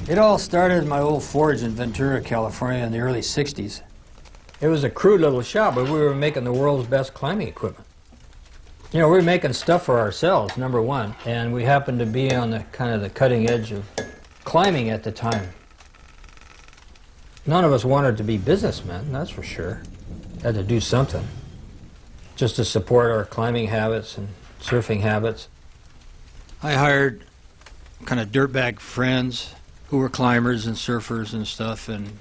It all started in my old forge in Ventura, California in the early 60s. It was a crude little shop, but we were making the world's best climbing equipment. You know, we were making stuff for ourselves, number one, and we happened to be on the kind of the cutting edge of climbing at the time. None of us wanted to be businessmen, that's for sure. Had to do something, just to support our climbing habits and surfing habits. I hired kind of dirtbag friends who were climbers and surfers and stuff, and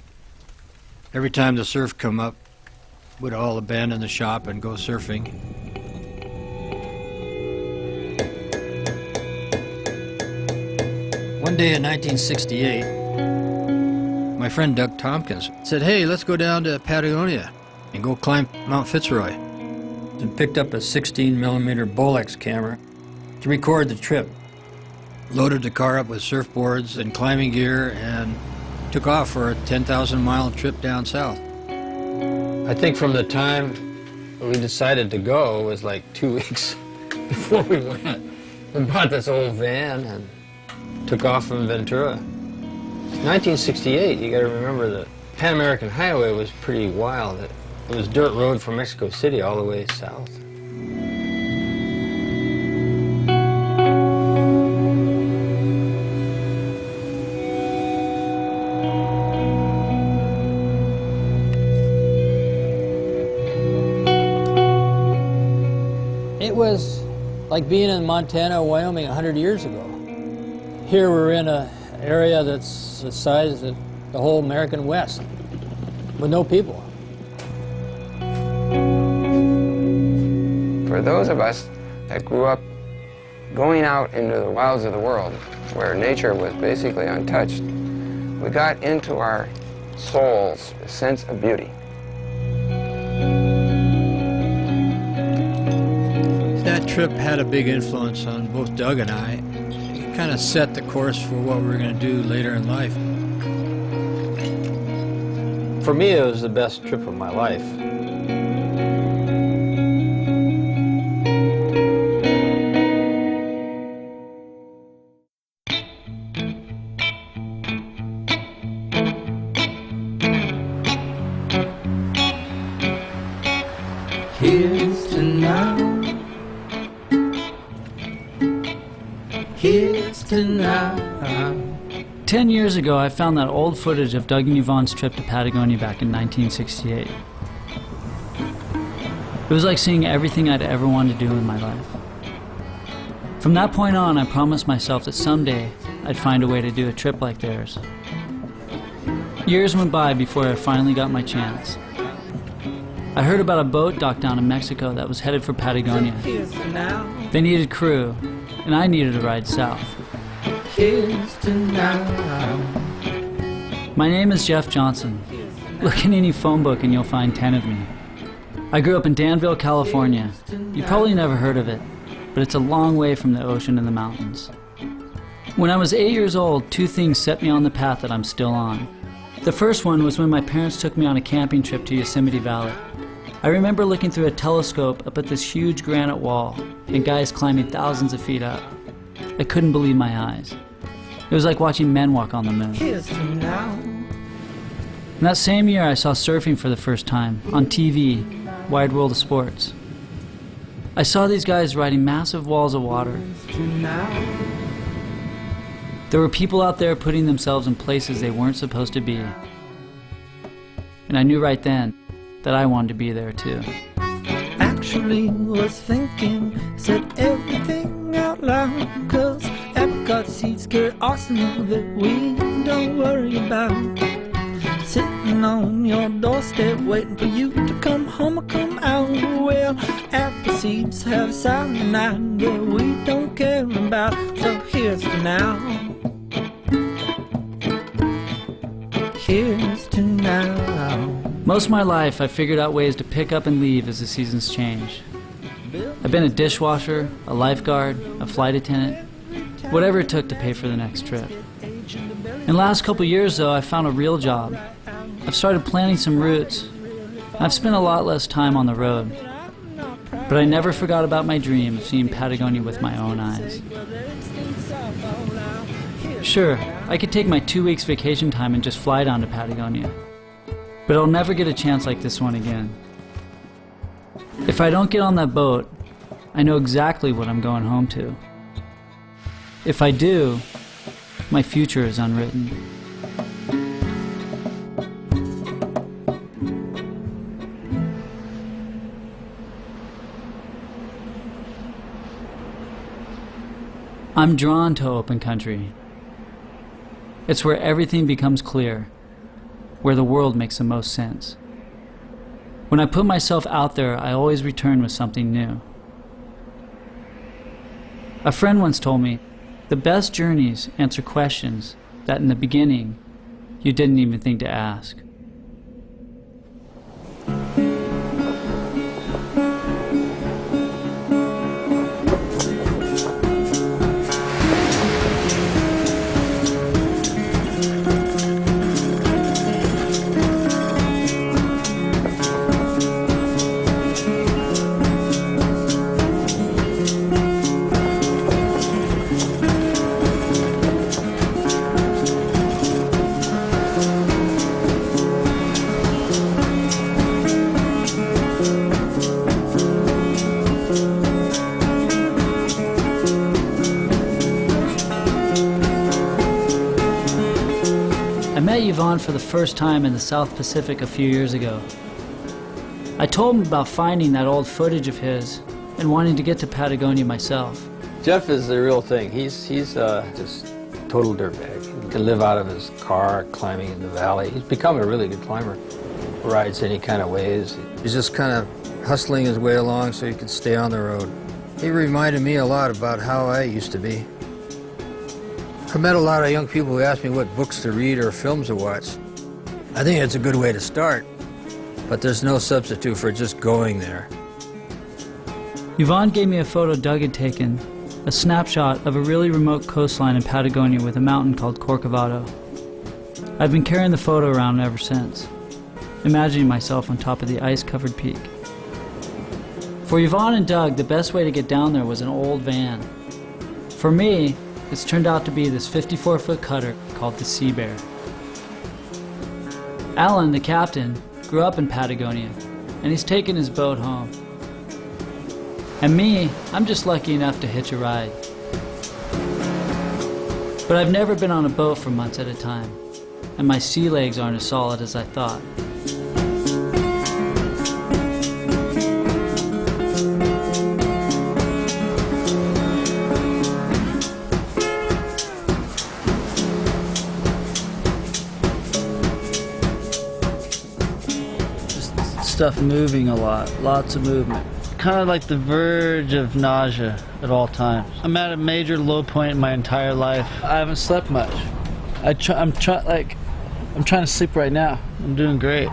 every time the surf come up, we'd all abandon the shop and go surfing. One day in 1968, my friend Doug Tompkins said, "Hey, let's go down to Patagonia and go climb Mount Fitzroy," and picked up a 16mm Bolex camera to record the trip. Loaded the car up with surfboards and climbing gear and took off for a 10,000-mile trip down south. I think from the time we decided to go, it was like 2 weeks before we went. We bought this old van and took off from Ventura. 1968, you gotta remember the Pan American Highway was pretty wild. It was dirt road from Mexico City all the way south. It was like being in Montana or Wyoming 100 years ago. Here we're in an area that's the size of the whole American West, with no people. For those of us that grew up going out into the wilds of the world, where nature was basically untouched, we got into our souls a sense of beauty. That trip had a big influence on both Doug and I. It kind of set the course for what we were going to do later in life. For me, it was the best trip of my life. Here's to now. Here's to now. 10 years ago, I found that old footage of Doug and Yvonne's trip to Patagonia back in 1968. It was like seeing everything I'd ever wanted to do in my life. From that point on, I promised myself that someday I'd find a way to do a trip like theirs. Years went by before I finally got my chance. I heard about a boat dock down in Mexico that was headed for Patagonia. They needed crew, and I needed a ride south. My name is Jeff Johnson. Look in any phone book and you'll find 10 of me. I grew up in Danville, California. You probably never heard of it, but it's a long way from the ocean and the mountains. When I was 8 years old, two things set me on the path that I'm still on. The first one was when my parents took me on a camping trip to Yosemite Valley. I remember looking through a telescope up at this huge granite wall and guys climbing thousands of feet up. I couldn't believe my eyes. It was like watching men walk on the moon. And that same year I saw surfing for the first time on TV, Wide World of Sports. I saw these guys riding massive walls of water. There were people out there putting themselves in places they weren't supposed to be. And I knew right then that I wanted to be there too. Actually was thinking, said everything out loud, 'cause apricot seeds carry arsenal that we don't worry about. Sitting on your doorstep waiting for you to come home or come out. Well, apple seeds have cyanide that we don't care about. So here's to now. Here's to now. Most of my life, I figured out ways to pick up and leave as the seasons change. I've been a dishwasher, a lifeguard, a flight attendant, whatever it took to pay for the next trip. In the last couple years, though, I found a real job. I've started planning some routes. I've spent a lot less time on the road. But I never forgot about my dream of seeing Patagonia with my own eyes. Sure, I could take my 2 weeks vacation time and just fly down to Patagonia. But I'll never get a chance like this one again. If I don't get on that boat, I know exactly what I'm going home to. If I do, my future is unwritten. I'm drawn to open country. It's where everything becomes clear, where the world makes the most sense. When I put myself out there, I always return with something new. A friend once told me, the best journeys answer questions that in the beginning you didn't even think to ask. I met Yvonne for the first time in the South Pacific a few years ago. I told him about finding that old footage of his and wanting to get to Patagonia myself. Jeff is the real thing. He's just total dirtbag. He can live out of his car, climbing in the valley. He's become a really good climber. Rides any kind of ways. He's just kind of hustling his way along so he can stay on the road. He reminded me a lot about how I used to be. I met a lot of young people who asked me what books to read or films to watch. I think it's a good way to start, but there's no substitute for just going there. Yvonne gave me a photo Doug had taken, a snapshot of a really remote coastline in Patagonia with a mountain called Corcovado. I've been carrying the photo around ever since, imagining myself on top of the ice-covered peak. For Yvonne and Doug, the best way to get down there was an old van. For me, it's turned out to be this 54-foot cutter called the Sea Bear. Alan, the captain, grew up in Patagonia, and he's taken his boat home. And me, I'm just lucky enough to hitch a ride. But I've never been on a boat for months at a time, and my sea legs aren't as solid as I thought. Stuff moving a lot, lots of movement. Kind of like the verge of nausea at all times. I'm at a major low point in my entire life. I haven't slept much. I'm trying to sleep right now. I'm doing great.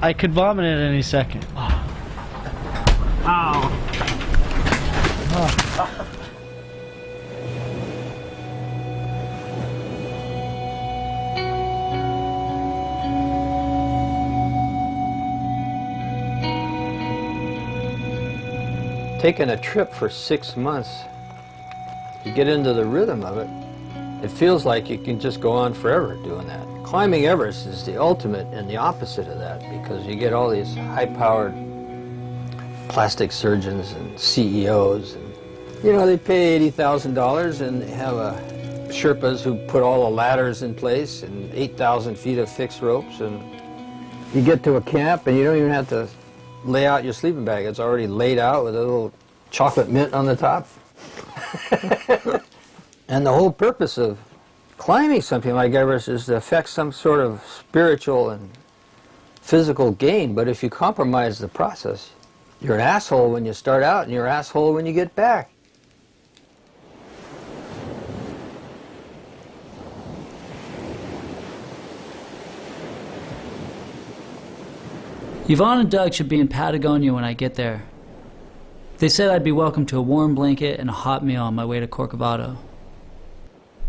I could vomit at any second. Oh. Ow. Oh. Taking a trip for 6 months, you get into the rhythm of it. It feels like you can just go on forever doing that. Climbing Everest is the ultimate and the opposite of that, because you get all these high-powered plastic surgeons and CEOs. And, you know, they pay $80,000 and they have Sherpas who put all the ladders in place and 8,000 feet of fixed ropes. And you get to a camp and you don't even have to lay out your sleeping bag. It's already laid out with a little chocolate mint on the top. And the whole purpose of climbing something like Everest is to affect some sort of spiritual and physical gain. But if you compromise the process, you're an asshole when you start out and you're an asshole when you get back. Yvonne and Doug should be in Patagonia when I get there. They said I'd be welcome to a warm blanket and a hot meal on my way to Corcovado.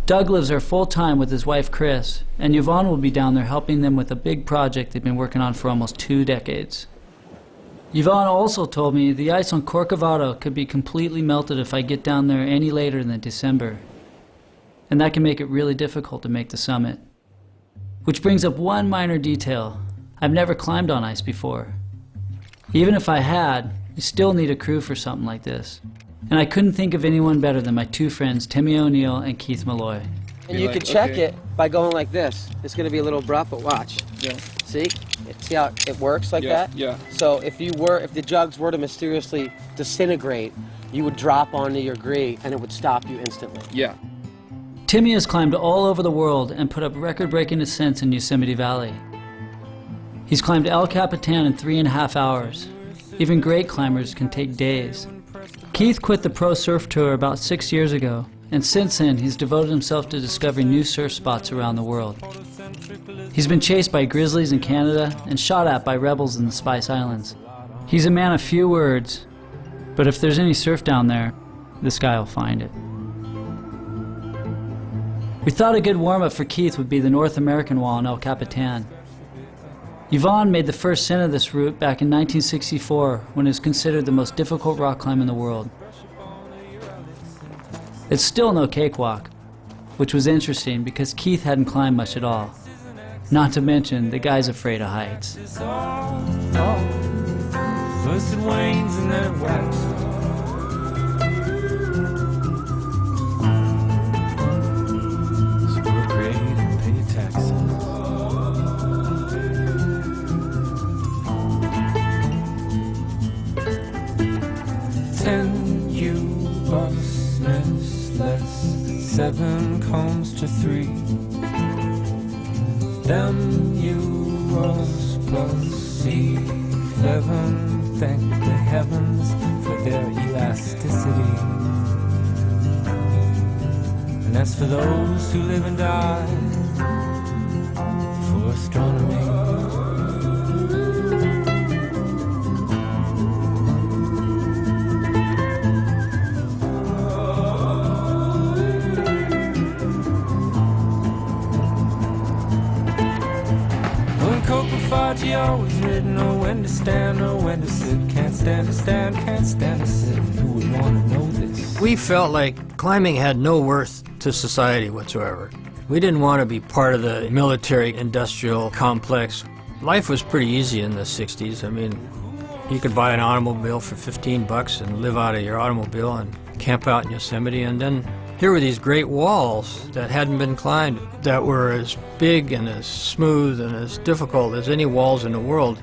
Doug lives there full-time with his wife Chris, and Yvonne will be down there helping them with a big project they've been working on for almost 2 decades. Yvonne also told me the ice on Corcovado could be completely melted if I get down there any later than December. and that can make it really difficult to make the summit. Which brings up one minor detail. I've never climbed on ice before. Even if I had, you still need a crew for something like this. And I couldn't think of anyone better than my two friends, Timmy O'Neill and Keith Malloy. And you can check it by going like this. It's going to be a little abrupt, but watch. Yeah. See? See how it works like that? Yeah. So if the jugs were to mysteriously disintegrate, you would drop onto your gree and it would stop you instantly. Yeah. Timmy has climbed all over the world and put up record-breaking ascents in Yosemite Valley. He's climbed El Capitan in 3.5 hours. Even great climbers can take days. Keith quit the pro surf tour about 6 years ago, and since then he's devoted himself to discovering new surf spots around the world. He's been chased by grizzlies in Canada and shot at by rebels in the Spice Islands. He's a man of few words, but if there's any surf down there, this guy will find it. We thought a good warm-up for Keith would be the North American wall in El Capitan. Yvonne made the first ascent of this route back in 1964 when it was considered the most difficult rock climb in the world. It's still no cakewalk, which was interesting because Keith hadn't climbed much at all. Not to mention, the guy's afraid of heights. First it wanes and then it waxes. So procreate and pay your taxes. $10 7 comes to 3. Them euros plus 11. Thank the heavens for their elasticity. And as for those who live and die for astronomy, you always didn't know when to stand or when to sit. Can't stand to stand, can't stand to sit. Who would want to know this? We felt like climbing had no worth to society whatsoever. We didn't want to be part of the military-industrial complex. Life was pretty easy in the 60s. I mean, you could buy an automobile for $15 and live out of your automobile and camp out in Yosemite, and then here were these great walls that hadn't been climbed, that were as big and as smooth and as difficult as any walls in the world.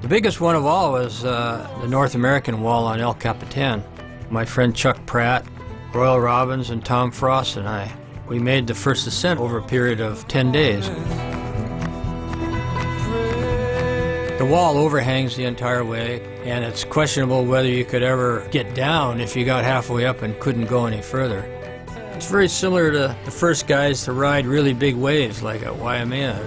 The biggest one of all was the North American wall on El Capitan. My friend Chuck Pratt, Royal Robbins, and Tom Frost and I, we made the first ascent over a period of 10 days. The wall overhangs the entire way, and it's questionable whether you could ever get down if you got halfway up and couldn't go any further. It's very similar to the first guys to ride really big waves like at Waimea.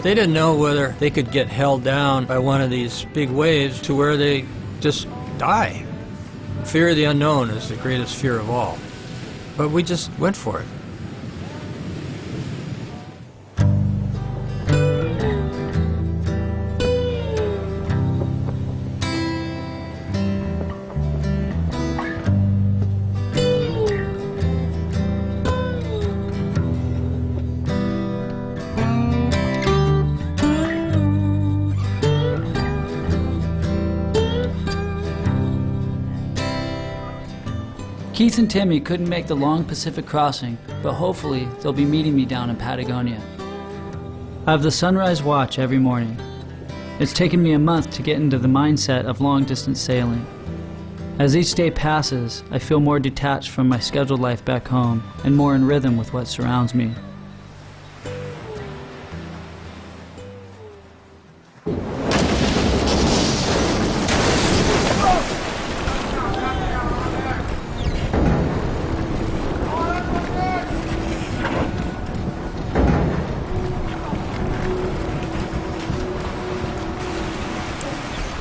They didn't know whether they could get held down by one of these big waves to where they just die. Fear of the unknown is the greatest fear of all. But we just went for it. Keith and Timmy couldn't make the long Pacific crossing, but hopefully they'll be meeting me down in Patagonia. I have the sunrise watch every morning. It's taken me a month to get into the mindset of long-distance sailing. As each day passes, I feel more detached from my scheduled life back home and more in rhythm with what surrounds me.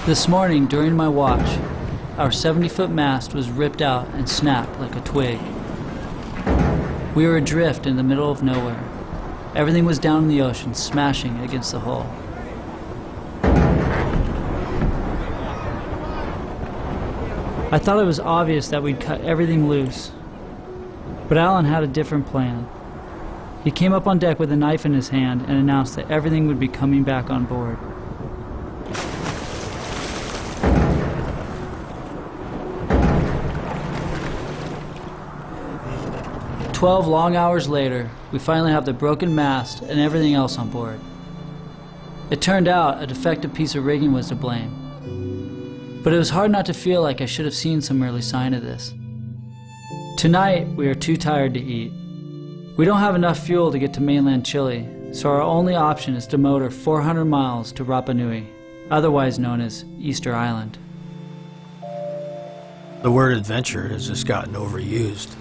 This morning, during my watch, our 70-foot mast was ripped out and snapped like a twig. We were adrift in the middle of nowhere. Everything was down in the ocean, smashing against the hull. I thought it was obvious that we'd cut everything loose. But Alan had a different plan. He came up on deck with a knife in his hand and announced that everything would be coming back on board. "12 long hours later, we finally have the broken mast and everything else on board. It turned out a defective piece of rigging was to blame. But it was hard not to feel like I should have seen some early sign of this. Tonight, we are too tired to eat. We don't have enough fuel to get to mainland Chile, so our only option is to motor 400 miles to Rapa Nui, otherwise known as Easter Island." The word adventure has just gotten overused.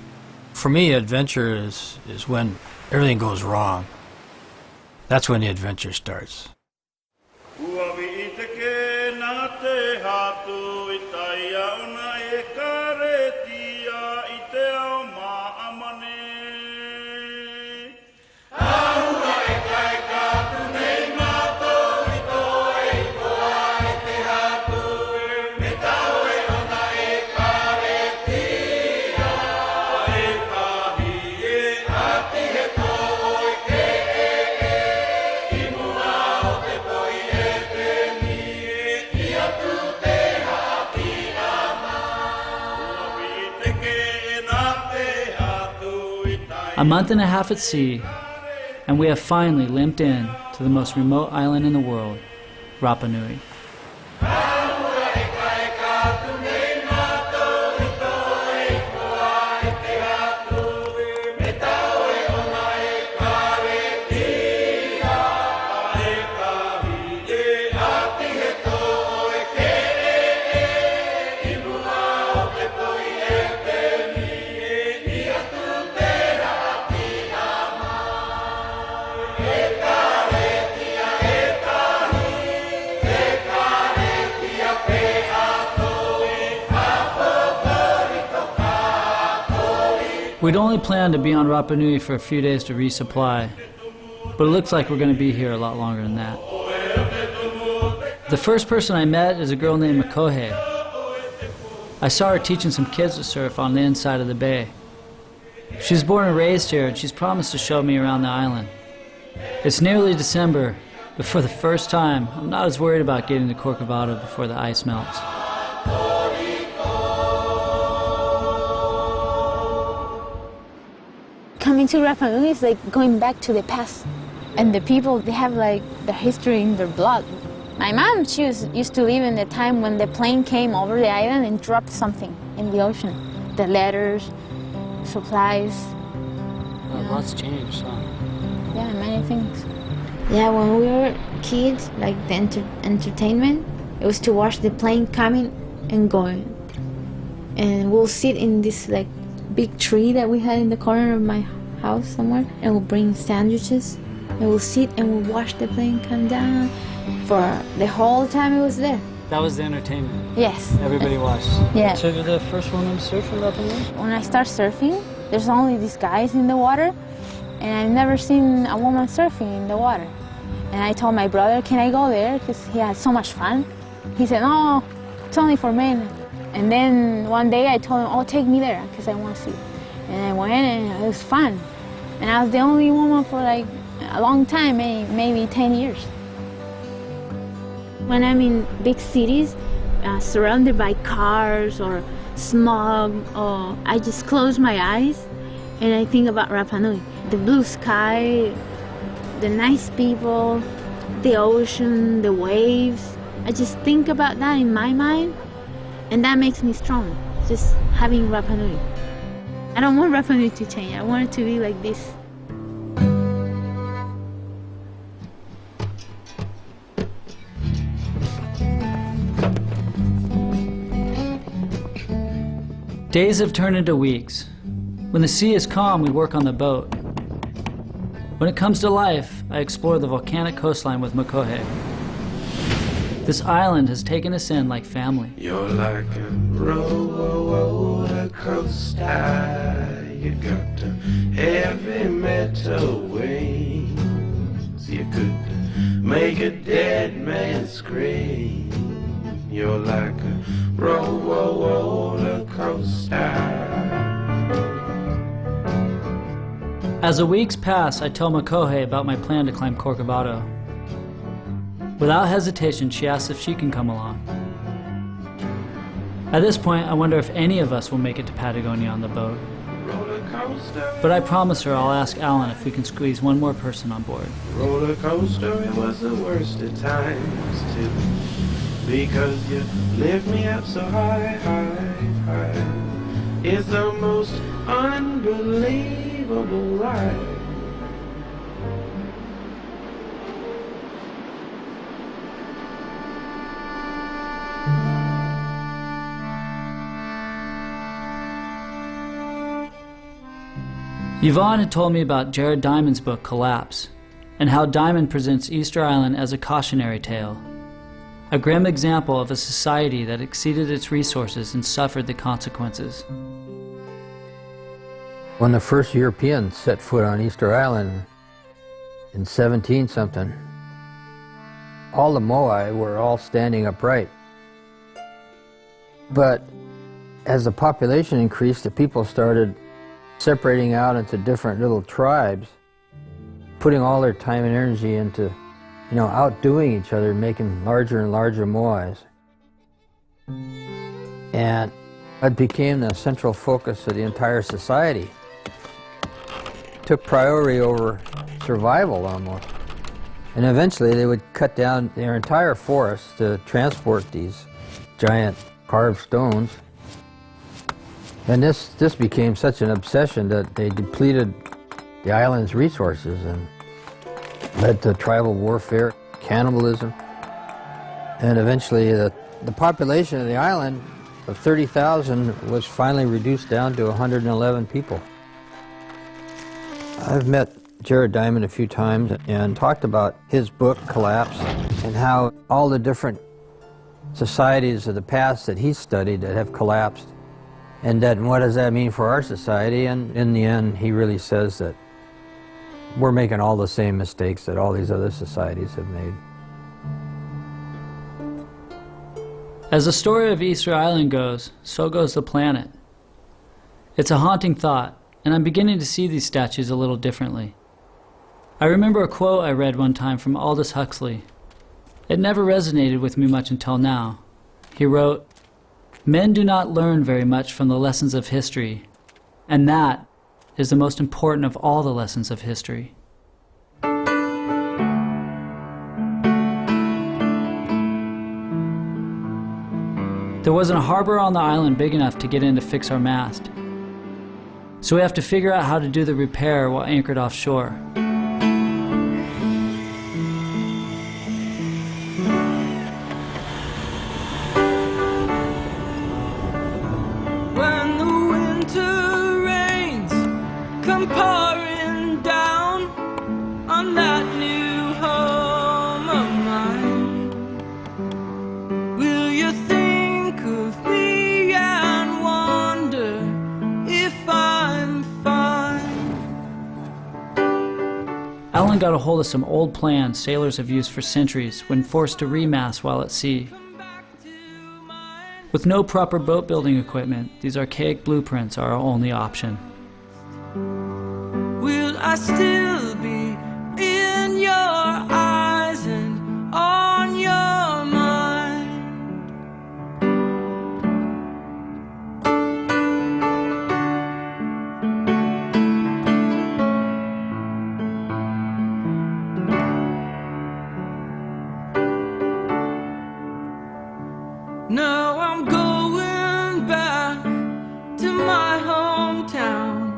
For me, adventure is when everything goes wrong. That's when the adventure starts. A month and a half at sea, and we have finally limped in to the most remote island in the world, Rapa Nui. We'd only planned to be on Rapa Nui for a few days to resupply, but it looks like we're going to be here a lot longer than that. The first person I met is a girl named Makohe. I saw her teaching some kids to surf on the inside of the bay. She was born and raised here, and she's promised to show me around the island. It's nearly December, but for the first time, I'm not as worried about getting to Corcovado before the ice melts. Coming to Rapa Nui is like going back to the past. And the people, they have like their history in their blood. My mom, she used to live in the time when the plane came over the island and dropped something in the ocean. The letters, supplies. Lots changed, huh? Yeah, many things. Yeah, when we were kids, like the entertainment, it was to watch the plane coming and going. And we'll sit in this like big tree that we had in the corner of my house somewhere, and we'll bring sandwiches, and we'll sit and we'll watch the plane come down for the whole time it was there. That was the entertainment? Yes. Everybody watched? Yeah. So you're the first woman surfing Rapa Nui? When I start surfing, there's only these guys in the water, and I've never seen a woman surfing in the water. And I told my brother, can I go there? Because he had so much fun. He said, no, it's only for men. And then one day I told him, oh, take me there, because I want to see. And I went, and it was fun. And I was the only woman for like a long time, maybe 10 years. When I'm in big cities, surrounded by cars or smog, or I just close my eyes and I think about Rapa Nui. The blue sky, the nice people, the ocean, the waves. I just think about that in my mind, and that makes me strong, just having Rapa Nui. I don't want Rapa Nui to change. I want it to be like this. Days have turned into weeks. When the sea is calm, we work on the boat. When it comes to life, I explore the volcanic coastline with Makohe. This island has taken us in like family. You're like a roller coaster. You got heavy metal wings. You could make a dead man scream. You're like a roller coaster. As the weeks pass, I tell Makohe about my plan to climb Corcovado. Without hesitation, she asks if she can come along. At this point, I wonder if any of us will make it to Patagonia on the boat. But I promise her I'll ask Alan if we can squeeze one more person on board. Roller coaster, it was the worst of times too, because you lift me up so high, high, high. It's the most unbelievable ride. Yvonne had told me about Jared Diamond's book, Collapse, and how Diamond presents Easter Island as a cautionary tale, a grim example of a society that exceeded its resources and suffered the consequences. When the first Europeans set foot on Easter Island in 17-something, all the Moai were all standing upright. But as the population increased, the people started separating out into different little tribes, putting all their time and energy into, outdoing each other, making larger and larger moais. And it became the central focus of the entire society. It took priority over survival almost. And eventually they would cut down their entire forest to transport these giant carved stones. And this became such an obsession that they depleted the island's resources and led to tribal warfare, cannibalism. And eventually the population of the island of 30,000 was finally reduced down to 111 people. I've met Jared Diamond a few times and talked about his book, Collapse, and how all the different societies of the past that he studied that have collapsed. And what does that mean for our society? And in the end, he really says that we're making all the same mistakes that all these other societies have made. As the story of Easter Island goes, so goes the planet. It's a haunting thought, and I'm beginning to see these statues a little differently. I remember a quote I read one time from Aldous Huxley. It never resonated with me much until now. He wrote, "Men do not learn very much from the lessons of history, and that is the most important of all the lessons of history." There wasn't a harbor on the island big enough to get in to fix our mast, so we have to figure out how to do the repair while anchored offshore. Pouring down on that new home of mine, will you think of me and wonder if I'm fine? Alan got a hold of some old plans sailors have used for centuries when forced to remast while at sea. With no proper boat building equipment, these archaic blueprints are our only option. Will I still be in your eyes and on your mind? Now I'm going back to my hometown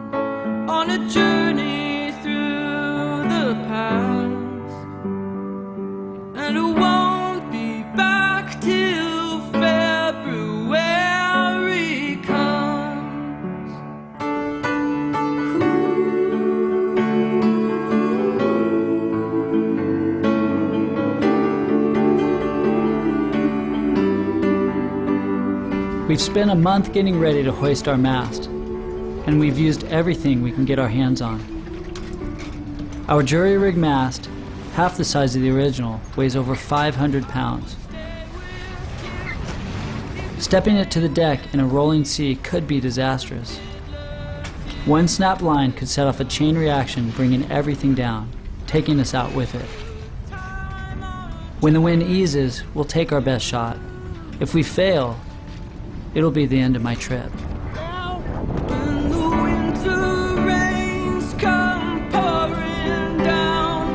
on a journey through the past, and I won't be back till February comes. We've spent a month getting ready to hoist our mast, and we've used everything we can get our hands on. Our jury-rig mast, half the size of the original, weighs over 500 pounds. Stepping it to the deck in a rolling sea could be disastrous. One snap line could set off a chain reaction, bringing everything down, taking us out with it. When the wind eases, we'll take our best shot. If we fail, it'll be the end of my trip. When the winter rains come pouring down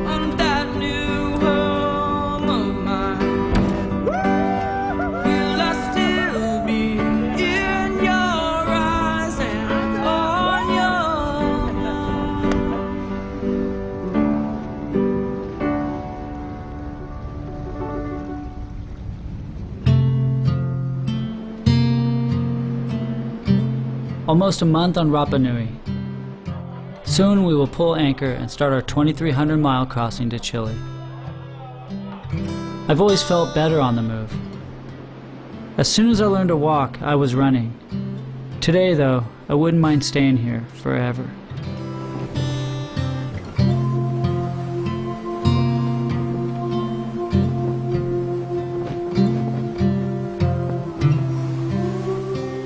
on that new home of mine, will I still be in your eyes and on your Almost a month on Rapa Nui. Soon we will pull anchor and start our 2,300-mile crossing to Chile. I've always felt better on the move. As soon as I learned to walk, I was running. Today, though, I wouldn't mind staying here forever.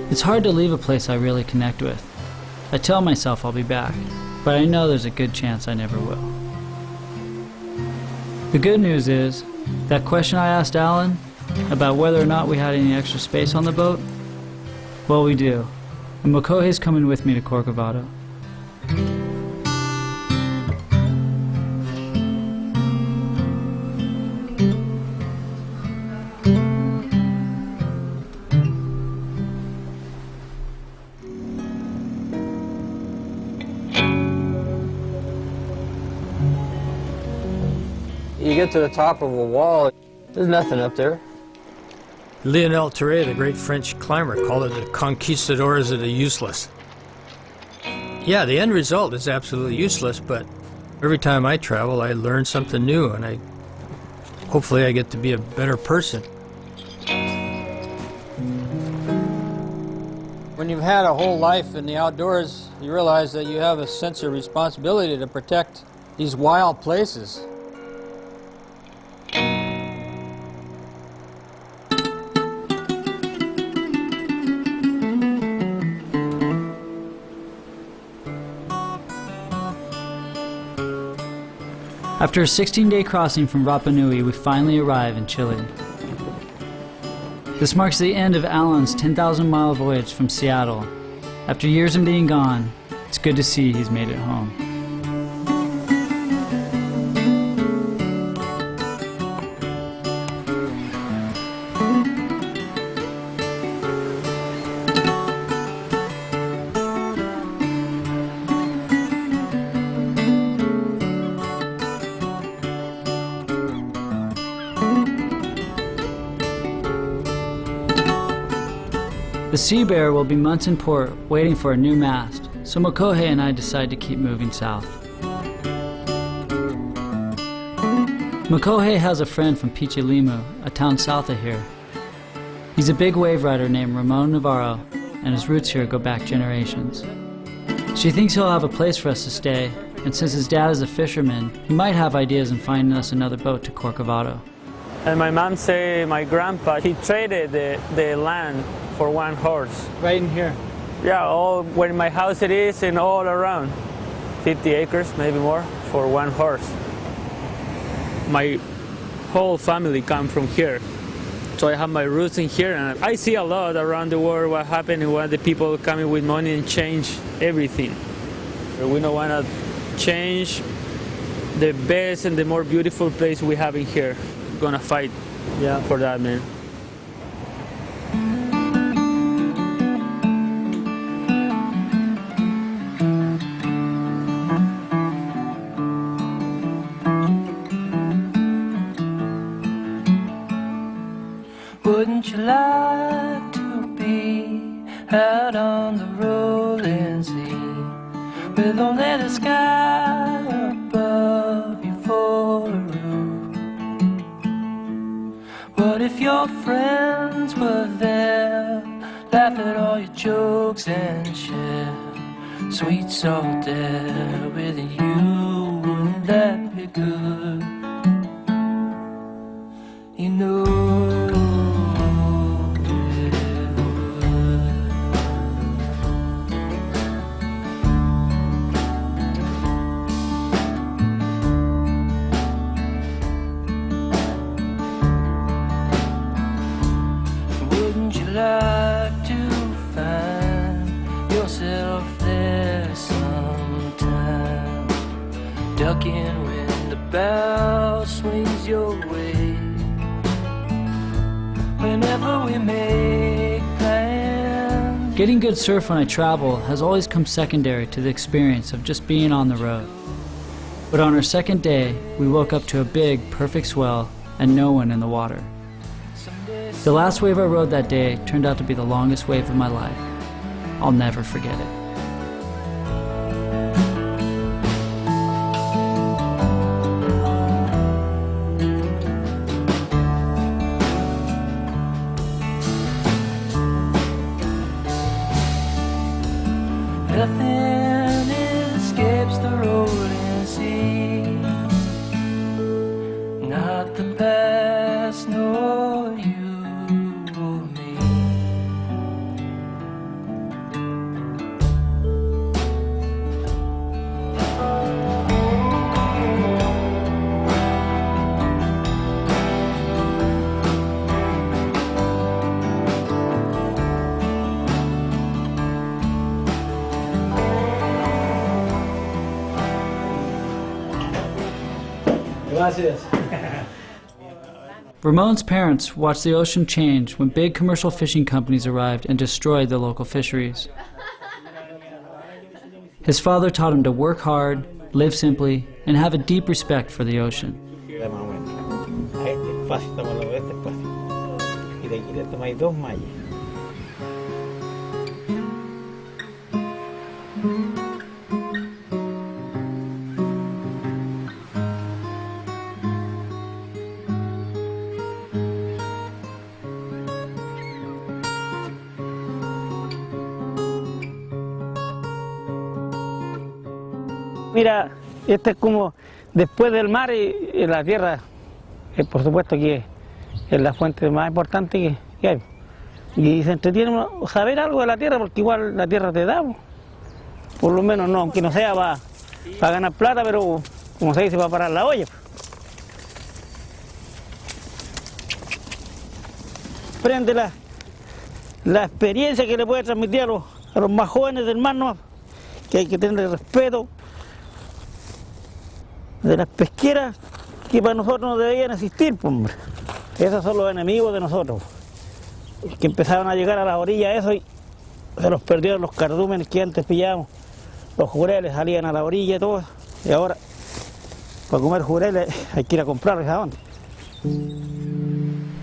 It's hard to leave a place I really connect with. I tell myself I'll be back, but I know there's a good chance I never will. The good news is, that question I asked Alan about whether or not we had any extra space on the boat, well, we do, and Mokohe's coming with me to Corcovado. You get to the top of a wall, there's nothing up there. Lionel Terray, the great French climber, called it the conquistadors of the useless. Yeah, the end result is absolutely useless, but every time I travel, I learn something new, and hopefully I get to be a better person. When you've had a whole life in the outdoors, you realize that you have a sense of responsibility to protect these wild places. After a 16-day crossing from Rapa Nui, we finally arrive in Chile. This marks the end of Alan's 10,000-mile voyage from Seattle. After years of being gone, it's good to see he's made it home. The Sea Bear will be months in port, waiting for a new mast, so Mokohe and I decide to keep moving south. Mokohe has a friend from Pichilimu, a town south of here. He's a big wave rider named Ramon Navarro, and his roots here go back generations. She thinks he'll have a place for us to stay, and since his dad is a fisherman, he might have ideas in finding us another boat to Corcovado. And my mom say my grandpa, he traded the land for one horse. Right in here? Yeah, all where my house it is and all around. 50 acres, maybe more, for one horse. My whole family come from here. So I have my roots in here, and I see a lot around the world what happened and what the people coming with money and change everything. We don't want to change the best and the more beautiful place we have in here. We're gonna fight for that, man. Wouldn't you like to be out on the rolling sea with only the sky above you for a roof? What if your friends were there, laugh at all your jokes and share sweet salt air with you? Wouldn't that be good? You know. ducking when the bow swings your way. Whenever we make plans. Getting good surf when I travel has always come secondary to the experience of just being on the road. But on our second day, we woke up to a big, perfect swell and no one in the water. The last wave I rode that day turned out to be the longest wave of my life. I'll never forget it. Nothing escapes the rolling sea, not the past nor you or me. Ramon's parents watched the ocean change when big commercial fishing companies arrived and destroyed the local fisheries. His father taught him to work hard, live simply, and have a deep respect for the ocean. Mira, este es como después del mar y la tierra, por supuesto que es la fuente más importante que hay. Y se entretiene uno saber algo de la tierra, porque igual la tierra te da, por lo menos no, aunque no sea para ganar plata, pero como se dice, para parar la olla. Aprende la experiencia que le puede transmitir a los más jóvenes del mar, ¿no? Que hay que tener respeto de las pesqueras que para nosotros no deberían existir, pues, hombre. Esos son los enemigos de nosotros, que empezaron a llegar a la orilla eso y se los perdieron los cardúmenes que antes pillábamos. Los jureles salían a la orilla y todo, y ahora para comer jureles hay que ir a comprarles a dónde.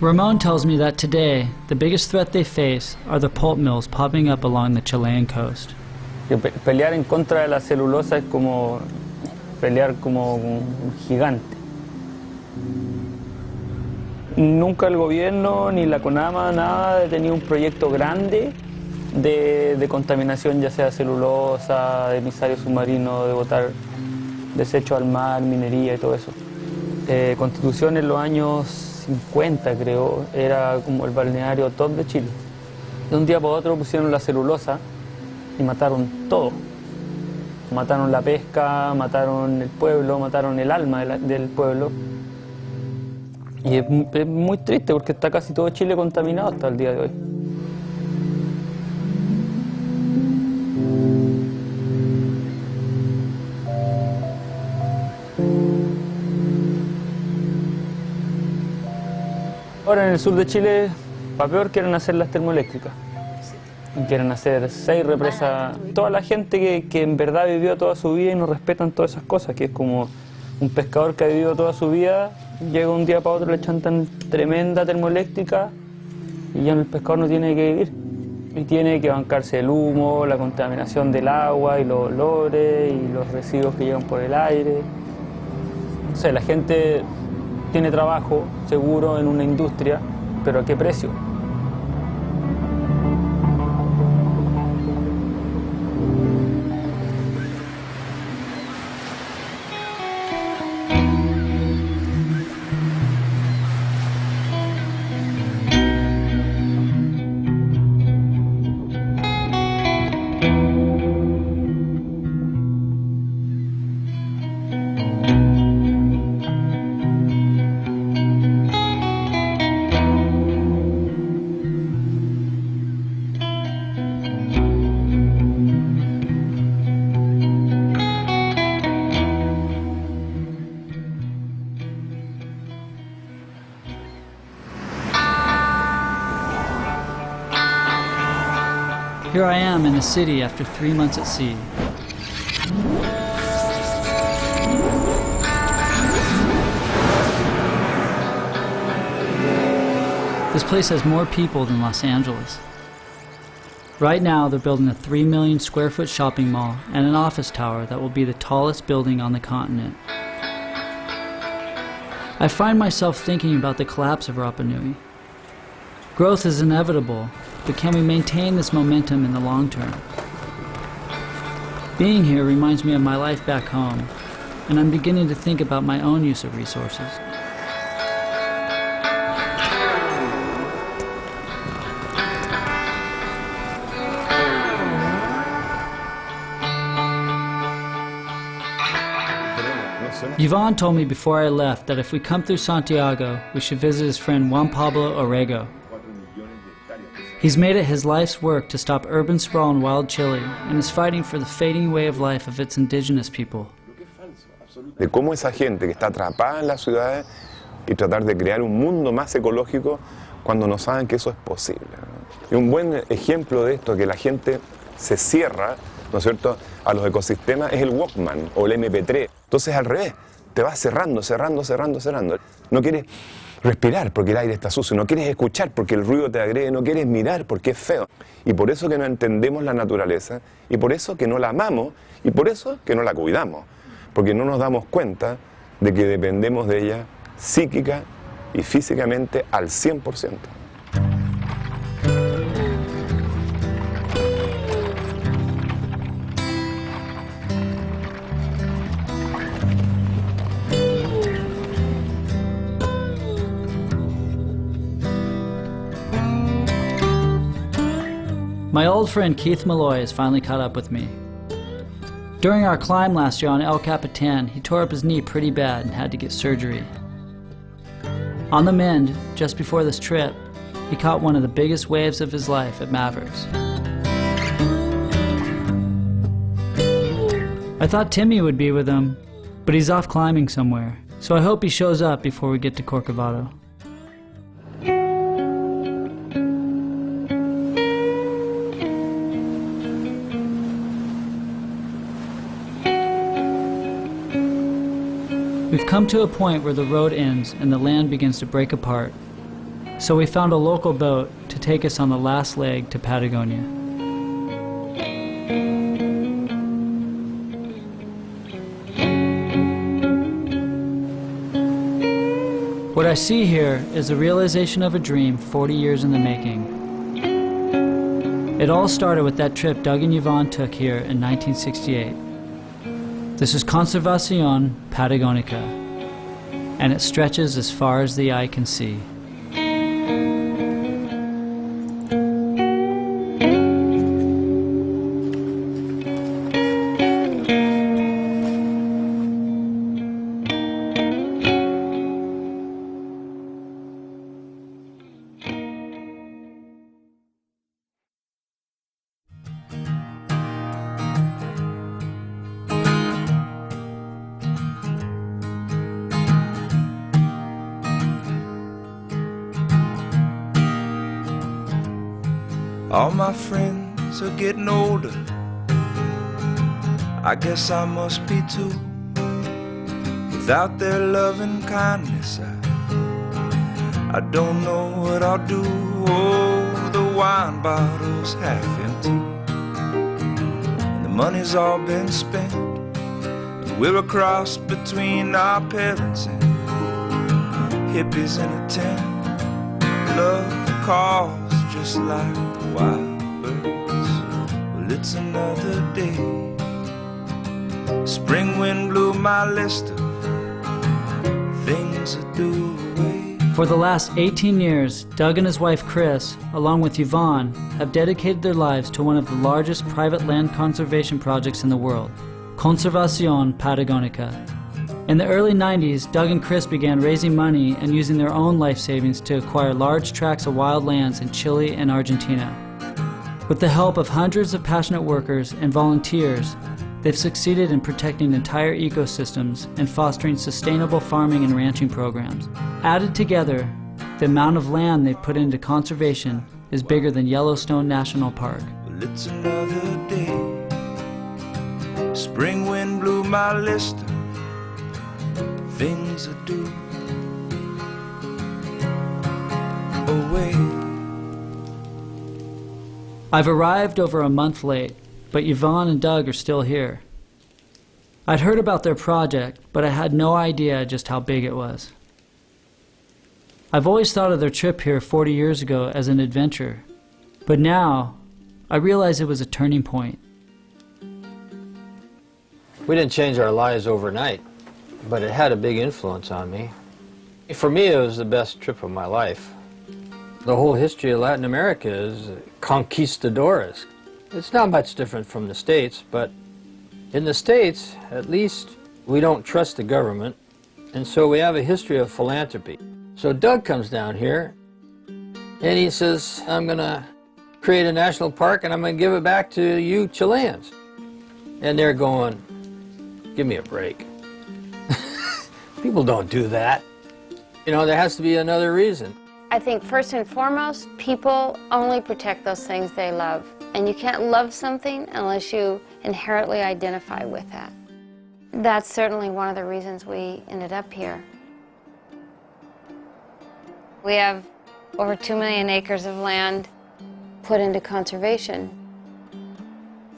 Ramon tells me that today, the biggest threat they face are the pulp mills popping up along the Chilean coast. Pelear en contra de la celulosa es como pelear como un gigante. Nunca el gobierno ni la CONAMA nada ha tenido un proyecto grande de contaminación, ya sea celulosa, de emisario submarino, de botar desechos al mar, minería y todo eso. Constitución en los años 50, creo, era como el balneario top de Chile. De un día para otro pusieron la celulosa y mataron todo. Mataron la pesca, mataron el pueblo, mataron el alma del pueblo. Y es muy triste porque está casi todo Chile contaminado hasta el día de hoy. Ahora en el sur de Chile, para peor, quieren hacer las termoeléctricas. Quieren hacer 6 represas. Toda la gente que en verdad vivió toda su vida y no respetan todas esas cosas, que es como un pescador que ha vivido toda su vida, llega un día para otro, le chantan tremenda termoeléctrica y ya el pescador no tiene que vivir. Y tiene que bancarse el humo, la contaminación del agua y los olores y los residuos que llegan por el aire. O sea, la gente tiene trabajo seguro en una industria, pero ¿a qué precio? Here I am in the city after 3 months at sea. This place has more people than Los Angeles. Right now, they're building a 3 million square foot shopping mall and an office tower that will be the tallest building on the continent. I find myself thinking about the collapse of Rapa Nui. Growth is inevitable, but can we maintain this momentum in the long term? Being here reminds me of my life back home, and I'm beginning to think about my own use of resources. Yvonne told me before I left that if we come through Santiago, we should visit his friend Juan Pablo Orrego. He's made it his life's work to stop urban sprawl in wild Chile and is fighting for the fading way of life of its indigenous people. De cómo esa gente que está atrapada en las ciudades y tratar de crear un mundo más ecológico cuando no saben que eso es posible. Y un buen ejemplo de esto, que la gente se cierra, ¿no es cierto?, a los ecosistemas, es el Walkman o el MP3. Entonces al revés, te vas cerrando. No quieres respirar porque el aire está sucio, no quieres escuchar porque el ruido te agrede, no quieres mirar porque es feo. Y por eso que no entendemos la naturaleza, y por eso que no la amamos, y por eso que no la cuidamos. Porque no nos damos cuenta de que dependemos de ella psíquica y físicamente al 100%. My old friend Keith Malloy has finally caught up with me. During our climb last year on El Capitan, he tore up his knee pretty bad and had to get surgery. On the mend, just before this trip, he caught one of the biggest waves of his life at Mavericks. I thought Timmy would be with him, but he's off climbing somewhere, so I hope he shows up before we get to Corcovado. We've come to a point where the road ends and the land begins to break apart, so we found a local boat to take us on the last leg to Patagonia. What I see here is the realization of a dream 40 years in the making. It all started with that trip Doug and Yvonne took here in 1968. This is Conservación Patagónica, and it stretches as far as the eye can see. All my friends are getting older, I guess I must be too. Without their love and kindness, I don't know what I'll do. Oh, the wine bottle's half empty, and the money's all been spent, and we're a cross between our parents and hippies in a tent. Love calls just like wild birds. Well, it's another day. Spring wind blew my list of things to do away. For the last 18 years, Doug and his wife Chris, along with Yvonne, have dedicated their lives to one of the largest private land conservation projects in the world, Conservación Patagónica. In the early 90s, Doug and Chris began raising money and using their own life savings to acquire large tracts of wild lands in Chile and Argentina. With the help of hundreds of passionate workers and volunteers, they've succeeded in protecting entire ecosystems and fostering sustainable farming and ranching programs. Added together, the amount of land they've put into conservation is bigger than Yellowstone National Park. Well, it's another day. Spring wind blew my list of things to do away. I've arrived over a month late, but Yvonne and Doug are still here. I'd heard about their project, but I had no idea just how big it was. I've always thought of their trip here 40 years ago as an adventure, but now I realize it was a turning point. We didn't change our lives overnight, but it had a big influence on me. For me, it was the best trip of my life. The whole history of Latin America is conquistadores. It's not much different from the States, but in the States, at least, we don't trust the government, and so we have a history of philanthropy. So Doug comes down here, and he says, I'm going to create a national park, and I'm going to give it back to you Chileans. And they're going, give me a break. People don't do that. You know, there has to be another reason. I think first and foremost, people only protect those things they love. And you can't love something unless you inherently identify with that. That's certainly one of the reasons we ended up here. We have over 2 million acres of land put into conservation.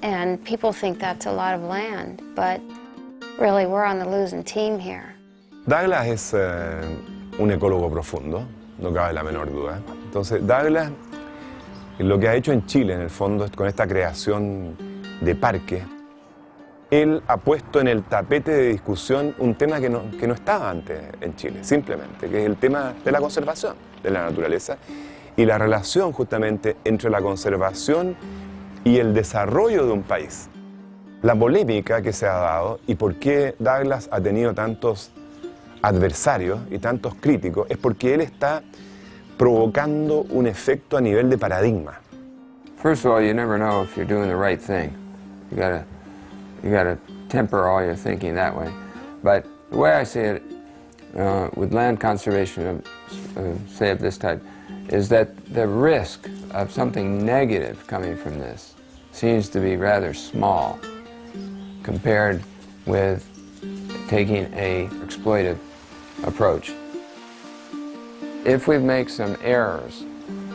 And people think that's a lot of land, but really we're on the losing team here. Douglas es un ecólogo profundo, no cabe la menor duda. Entonces, Douglas, lo que ha hecho en Chile, en el fondo, con esta creación de parques, él ha puesto en el tapete de discusión un tema que no estaba antes en Chile, simplemente, que es el tema de la conservación de la naturaleza y la relación justamente entre la conservación y el desarrollo de un país. La polémica que se ha dado y por qué Douglas ha tenido tantos adversarios y tantos críticos es porque él está provocando un efecto a nivel de paradigma. First of all, you never know if you're doing the right thing. You gotta temper all your thinking that way. But the way I see it, with land conservation, say of this type, is that the risk of something negative coming from this seems to be rather small compared with taking an exploitive approach. If we make some errors,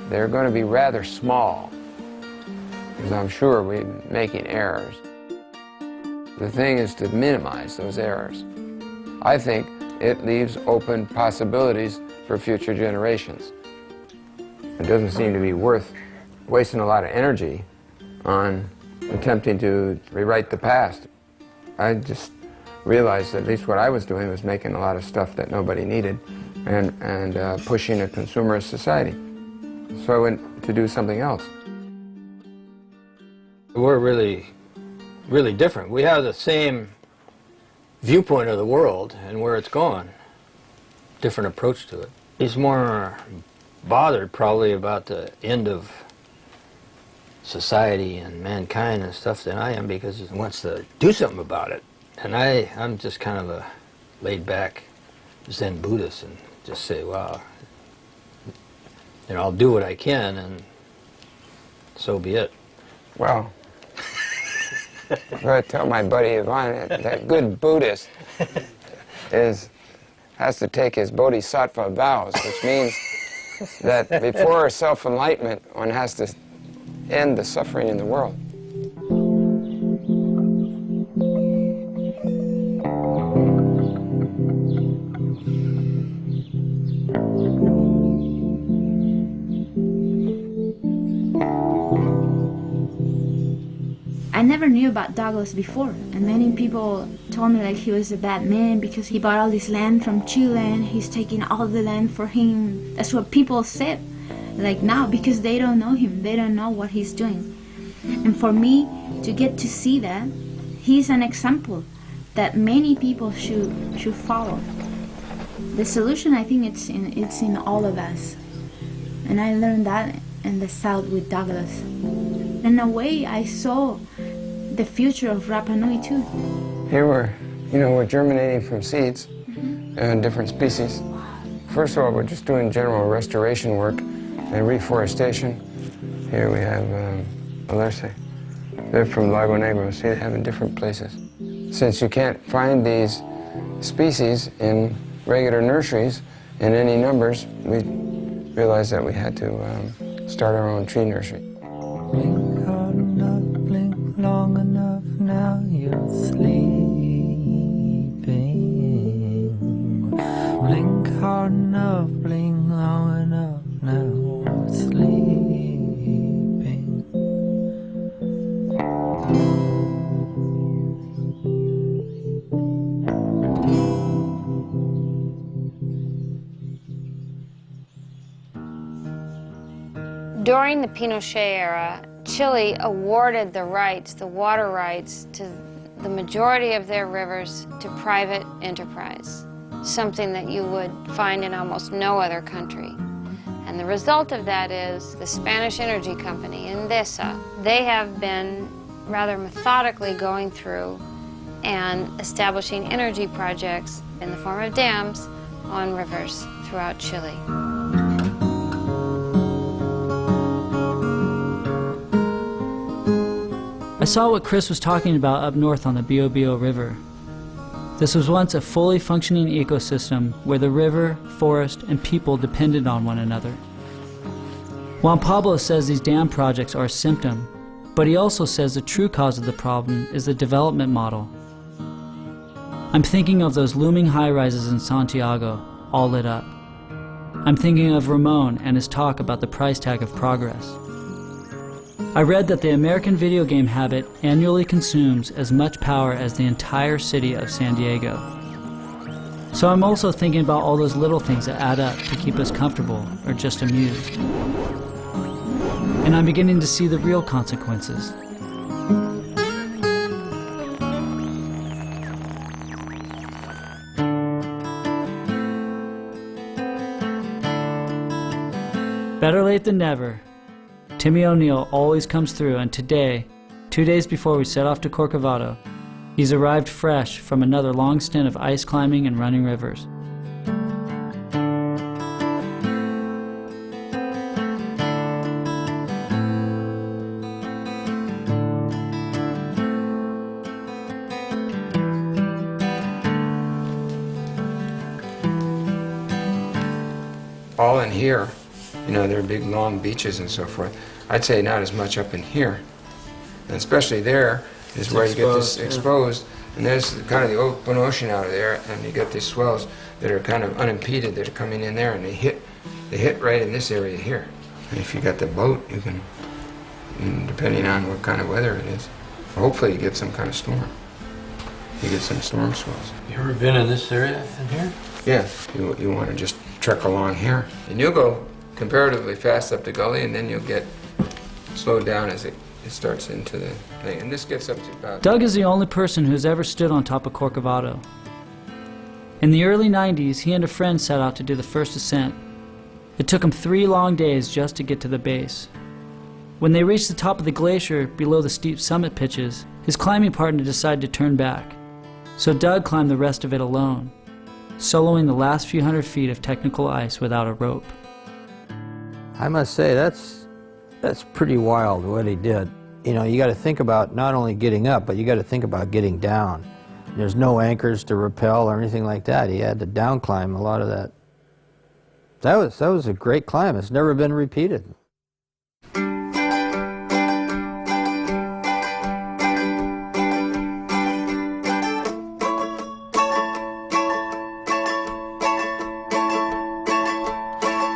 they're going to be rather small, because I'm sure we're making errors. The thing is to minimize those errors. I think it leaves open possibilities for future generations. It doesn't seem to be worth wasting a lot of energy on attempting to rewrite the past. I just realized that at least what I was doing was making a lot of stuff that nobody needed and pushing a consumerist society. So I went to do something else. We're really different. We have the same viewpoint of the world and where it's going. Different approach to it. He's more bothered probably about the end of society and mankind and stuff than I am, because he wants to do something about it. And I'm just kind of a laid-back Zen Buddhist and just say, well, you know, I'll do what I can and so be it. Well, I'm going to tell my buddy Yvonne that good Buddhist has to take his bodhisattva vows, which means that before self-enlightenment, one has to end the suffering in the world. I never knew about Douglas before, and many people told me like he was a bad man because he bought all this land from Chile and he's taking all the land for him. That's what people said, like now, because they don't know him, they don't know what he's doing. And for me to get to see that, he's an example that many people should follow. The solution, I think, it's in all of us, and I learned that in the South with Douglas. In a way, I saw the future of Rapa Nui too. Here we're germinating from seeds and different species. First of all, we're just doing general restoration work and reforestation. Here we have Alerce. They're from Lago Negro, so they have in different places. Since you can't find these species in regular nurseries in any numbers, we realized that we had to start our own tree nursery. Blink hard enough, blink long enough, now you're sleeping. Blink hard enough, blink long enough, now you're sleeping. During the Pinochet era, Chile awarded the rights, the water rights, to the majority of their rivers to private enterprise, something that you would find in almost no other country. And the result of that is the Spanish energy company, Endesa, they have been rather methodically going through and establishing energy projects in the form of dams on rivers throughout Chile. I saw what Chris was talking about up north on the Biobío River. This was once a fully functioning ecosystem where the river, forest, and people depended on one another. Juan Pablo says these dam projects are a symptom, but he also says the true cause of the problem is the development model. I'm thinking of those looming high-rises in Santiago, all lit up. I'm thinking of Ramon and his talk about the price tag of progress. I read that the American video game habit annually consumes as much power as the entire city of San Diego. So I'm also thinking about all those little things that add up to keep us comfortable or just amused. And I'm beginning to see the real consequences. Better late than never. Timmy O'Neill always comes through, and today, 2 days before we set off to Corcovado, he's arrived fresh from another long stint of ice climbing and running rivers. All in here, you know, there are big long beaches and so forth. I'd say not as much up in here. And especially there is where you get this exposed, and there's kind of the open ocean out of there, and you get these swells that are kind of unimpeded that are coming in there, and they hit right in this area here. And if you got the boat, you can, depending on what kind of weather it is, hopefully you get some kind of storm. You get some storm swells. You ever been in this area in here? Yeah, you want to just trek along here, and you'll go comparatively fast up the gully, and then you'll get slowed down as it starts into the thing. And this gets up to about... Doug is the only person who's ever stood on top of Corcovado. In the early 90s, he and a friend set out to do the first ascent. It took him 3 long days just to get to the base. When they reached the top of the glacier below the steep summit pitches, his climbing partner decided to turn back. So Doug climbed the rest of it alone, soloing the last few hundred feet of technical ice without a rope. I must say, that's pretty wild what he did. You know, you got to think about not only getting up, but you got to think about getting down. There's no anchors to rappel or anything like that. He had to down climb a lot of that. That was a great climb. It's never been repeated.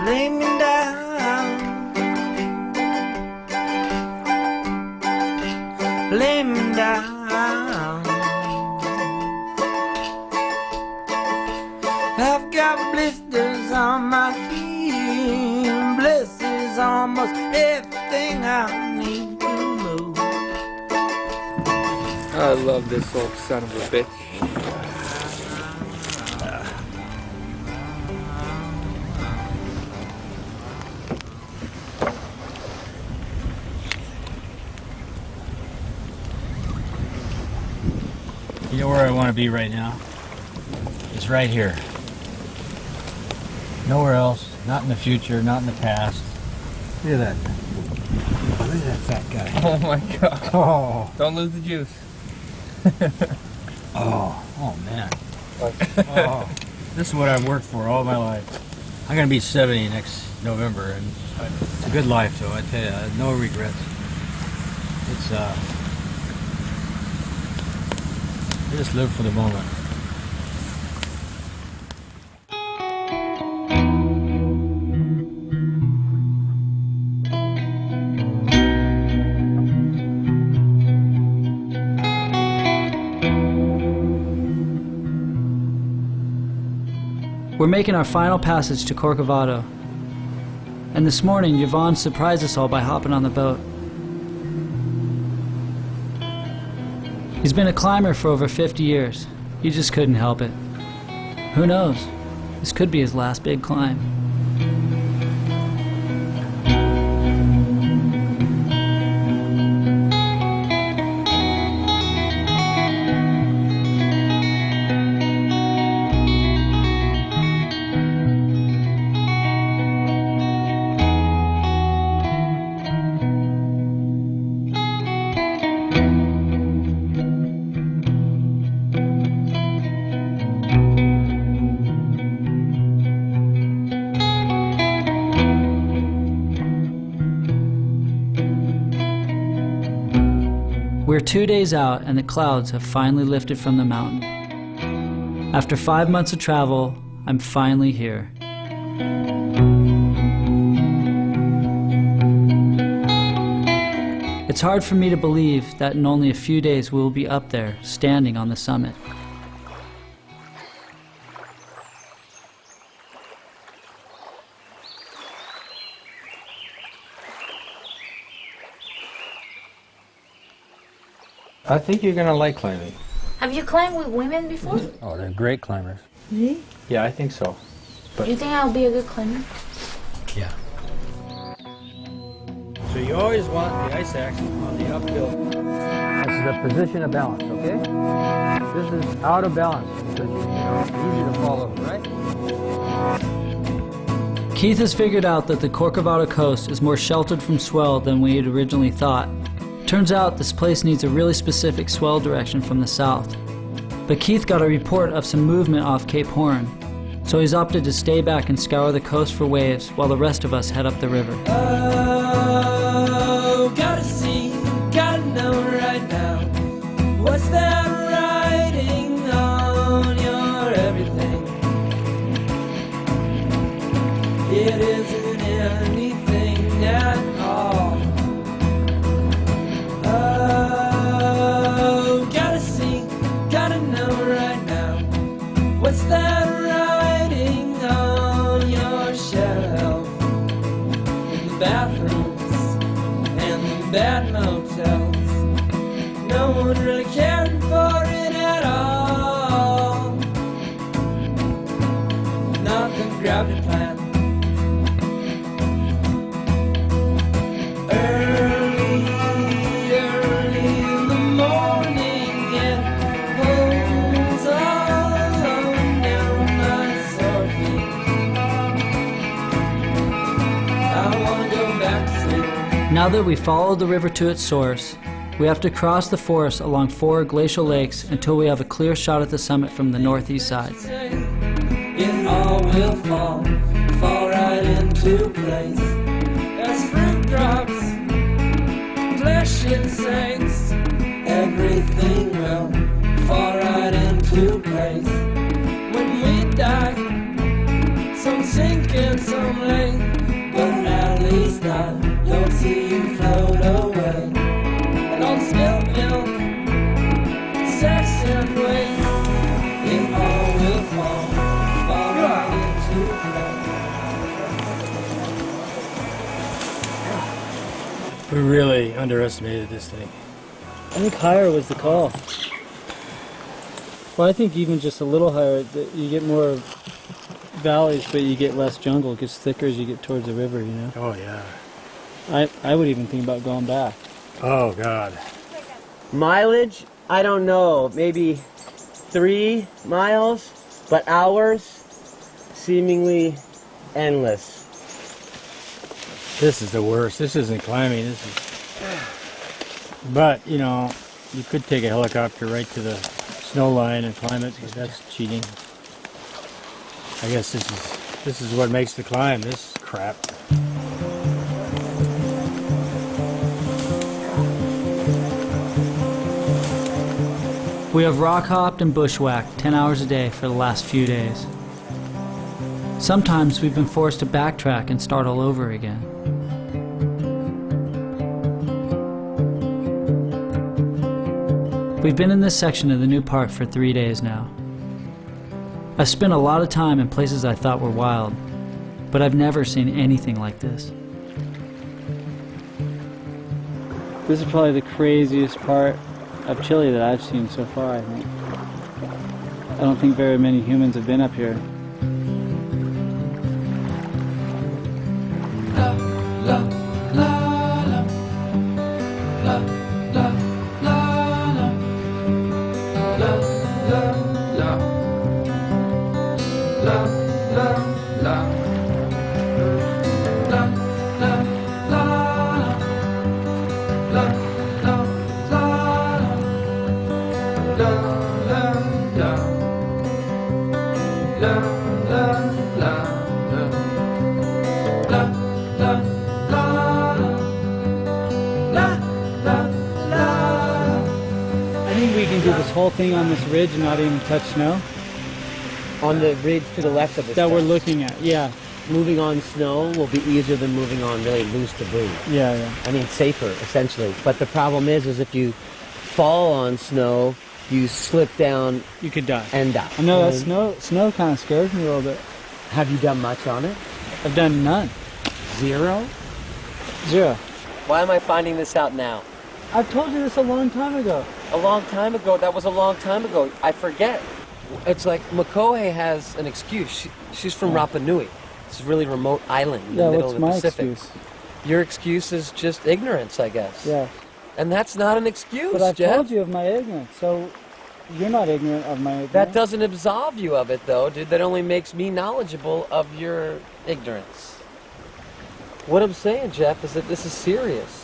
Lay me down, lay me down. I've got blisters on my feet, blisters almost everything I need to move. I love this old son of a bitch. You know where I want to be right now? It's right here. Nowhere else, not in the future, not in the past. Look at that. Look at that fat guy. Oh my God. Oh. Don't lose the juice. Oh man. Oh, this is what I've worked for all my life. I'm gonna be 70 next November, and it's a good life, though. I tell you, no regrets. It's I just live for the moment. We're making our final passage to Corcovado. And this morning, Yvonne surprised us all by hopping on the boat. He's been a climber for over 50 years. He just couldn't help it. Who knows? This could be his last big climb. We're 2 days out and the clouds have finally lifted from the mountain. After 5 months of travel, I'm finally here. It's hard for me to believe that in only a few days we will be up there, standing on the summit. I think you're gonna like climbing. Have you climbed with women before? Oh, they're great climbers. Really? Yeah, I think so. But You think I'll be a good climber? yeah. So you always want the ice axe on the uphill. That's the position of balance, okay? This is out of balance because it's easy to fall over, right? Keith has figured out that the Corcovado coast is more sheltered from swell than we had originally thought. Turns out this place needs a really specific swell direction from the south. But Keith got a report of some movement off Cape Horn, so he's opted to stay back and scour the coast for waves while the rest of us head up the river. Oh, gotta see, gotta know right now. What's that writing on your everything? It isn't anything at all. Oh, gotta see, gotta know right now. What's that writing on your shelf? In the bathrooms and the bad motels. No one really cared for it at all. Not the gravity plant. Now that we followed the river to its source, we have to cross the forest along 4 glacial lakes until we have a clear shot at the summit from the northeast side. It all will fall right into place. As fruit drops, flesh sinks, everything will fall right into place. When we die, some sink and some lay, but at least I don't see you float away. And all the spilled milk, sex and waste, it all will fall right into place. We really underestimated this thing. I think higher was the call. Well, I think even just a little higher, you get more valleys, but you get less jungle. It gets thicker as you get towards the river, you know? Oh, yeah. I would even think about going back. Oh, God. Mileage? I don't know. Maybe 3 miles, but hours? Seemingly endless. This is the worst. This isn't climbing. This is. But you know, you could take a helicopter right to the snow line and climb it, but that's cheating. I guess this is what makes the climb. This crap. We have rock hopped and bushwhacked 10 hours a day for the last few days. Sometimes we've been forced to backtrack and start all over again. We've been in this section of the new park for 3 days now. I've spent a lot of time in places I thought were wild, but I've never seen anything like this. This is probably the craziest part of Chile that I've seen so far, I think. I don't think very many humans have been up here. Whole thing on this ridge and not even touch snow? On the ridge to the left of the that we're looking at, yeah. Moving on snow will be easier than moving on really loose debris. Yeah. I mean, safer, essentially. But the problem is if you fall on snow, you slip down. You could die. And die. I know, that snow kind of scares me a little bit. Have you done much on it? I've done none. Zero? Zero. Why am I finding this out now? I've told you this a long time ago. A long time ago? That was a long time ago. I forget. It's like Makohe has an excuse. She's from Rapa Nui. It's a really remote island in the middle of the Pacific. Excuse? Your excuse is just ignorance, I guess. Yeah. And that's not an excuse, But I've Jeff. told you of my ignorance, so you're not ignorant of my ignorance. That doesn't absolve you of it, though, dude. That only makes me knowledgeable of your ignorance. What I'm saying, Jeff, is that this is serious.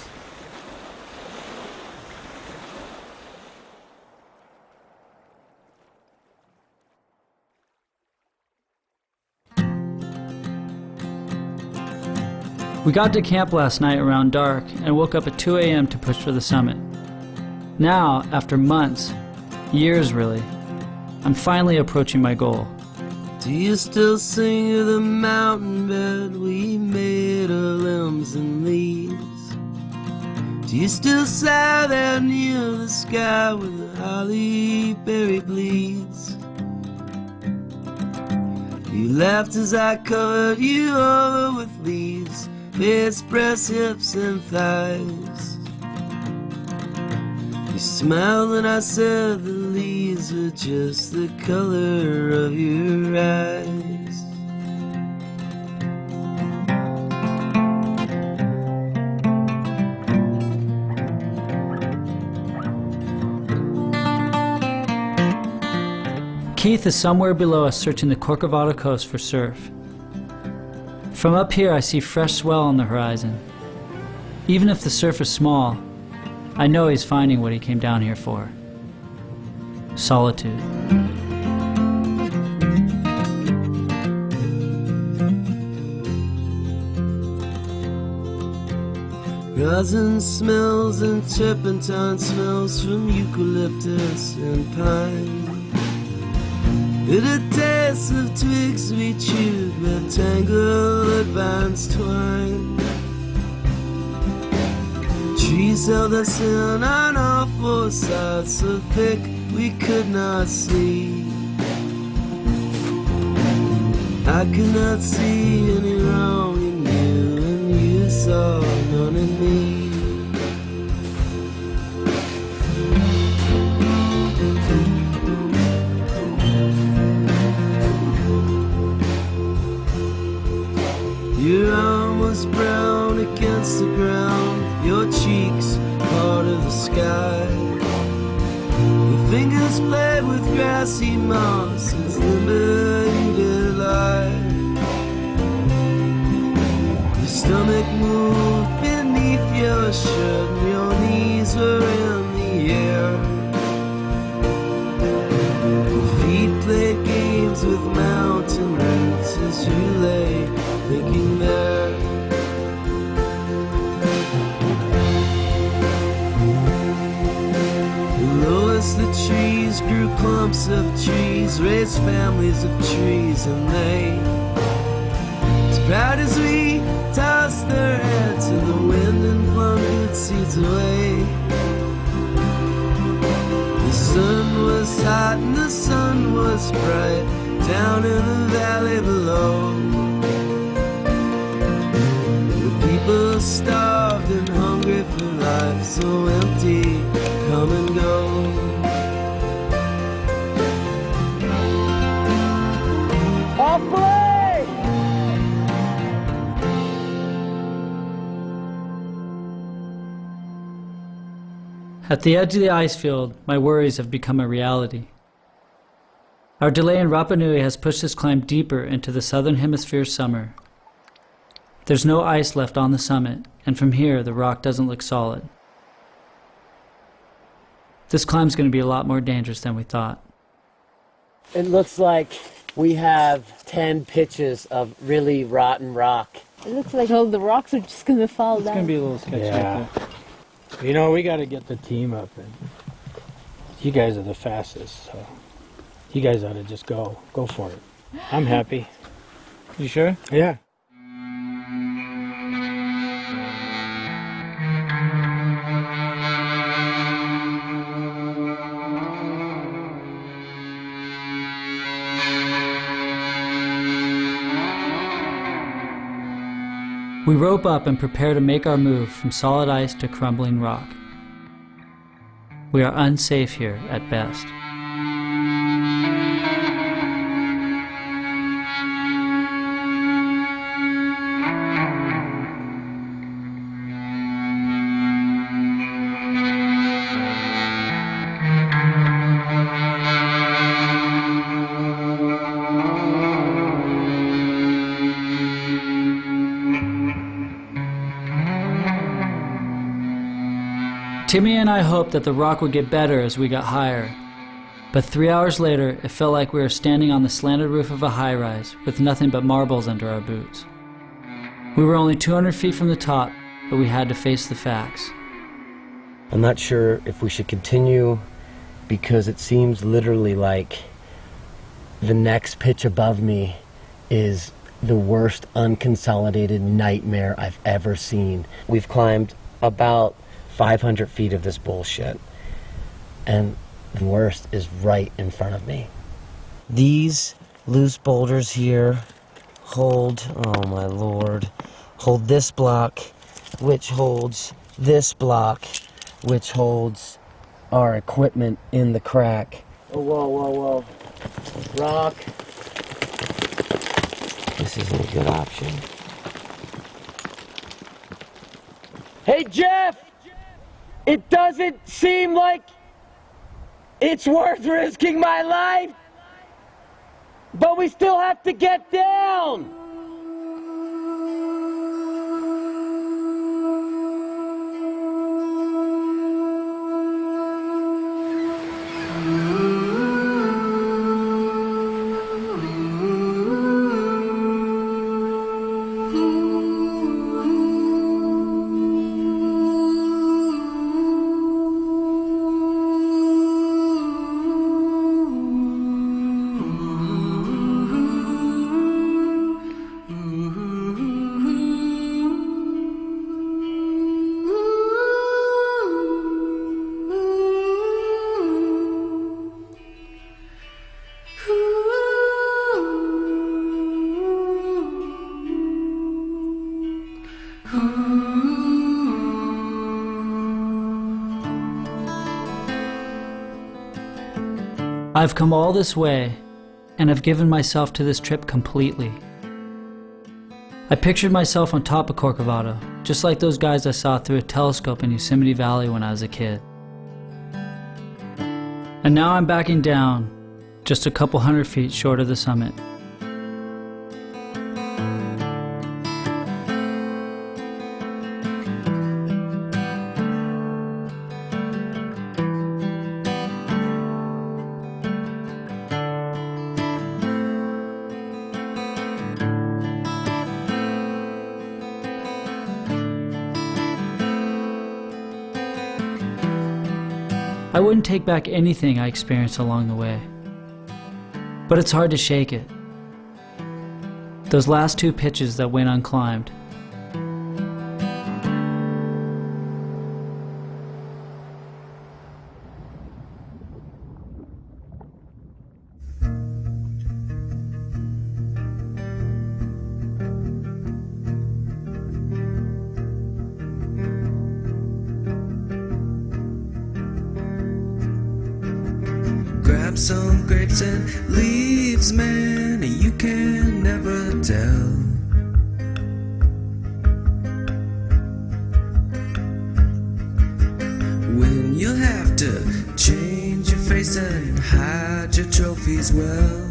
We got to camp last night around dark and woke up at 2 a.m. to push for the summit. Now, after months, years really, I'm finally approaching my goal. Do you still sing of the mountain bed we made of limbs and leaves? Do you still sigh there near the sky where the holly berry bleeds? You laughed as I covered you over with leaves, face, breasts, hips, and thighs. You smiled and I said the leaves were just the color of your eyes. Keith is somewhere below us searching the Corcovado coast for surf. From up here I see fresh swell on the horizon. Even if the surf is small, I know he's finding what he came down here for. Solitude. Rosin smells and turpentine smells from eucalyptus and pine. Bitter taste of twigs we chewed where tangled vines twine. Trees held us in on all four sides so thick we could not see. I could not see any wrong in you and you saw none in me. Your arm was brown against the ground, your cheeks part of the sky. Your fingers played with grassy moss as limber you did lie. Your stomach moved beneath your shirt, and your knees were in the air. Your feet played games with mountain roots as you lay thinking there. Below us the trees grew clumps of trees, raised families of trees, and they, as proud as we, tossed their heads in the wind and plundered seeds away. The sun was hot and the sun was bright down in the valley below. The people starved and hungry for life, so empty, come and go. Off play! At the edge of the ice field, my worries have become a reality. Our delay in Rapa Nui has pushed this climb deeper into the southern hemisphere summer. There's no ice left on the summit, and from here the rock doesn't look solid. This climb's going to be a lot more dangerous than we thought. It looks like we have 10 pitches of really rotten rock. It looks like all the rocks are just gonna fall down. It's gonna be a little sketchy. Yeah. You know, we got to get the team up, and you guys are the fastest, so you guys ought to just go for it. I'm happy. You sure? Yeah. We rope up and prepare to make our move from solid ice to crumbling rock. We are unsafe here at best. Timmy and I hoped that the rock would get better as we got higher, but 3 hours later it felt like we were standing on the slanted roof of a high-rise with nothing but marbles under our boots. We were only 200 feet from the top, but we had to face the facts. I'm not sure if we should continue because it seems literally like the next pitch above me is the worst unconsolidated nightmare I've ever seen. We've climbed about 500 feet of this bullshit, and the worst is right in front of me. These loose boulders here hold, oh my lord, hold this block, which holds this block, which holds our equipment in the crack. Oh, whoa, whoa, whoa. Rock. This isn't a good option. Hey, Jeff! It doesn't seem like it's worth risking my life, but we still have to get down! I've come all this way, and have given myself to this trip completely. I pictured myself on top of Corcovado, just like those guys I saw through a telescope in Yosemite Valley when I was a kid. And now I'm backing down, just a couple hundred feet short of the summit. I wouldn't take back anything I experienced along the way. But it's hard to shake it. Those last 2 pitches that went unclimbed. Grab some grapes and leaves, man, you can never tell. When you'll have to change your face and hide your trophies well.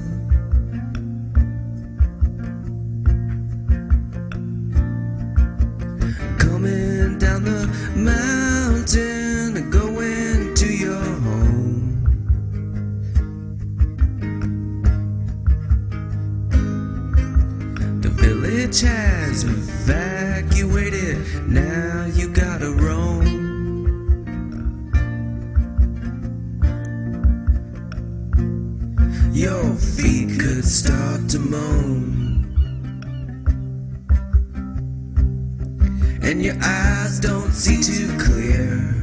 Coming down the mountain, going to your home. Village has evacuated, now you gotta roam. Your feet could start to moan, and your eyes don't see too clear.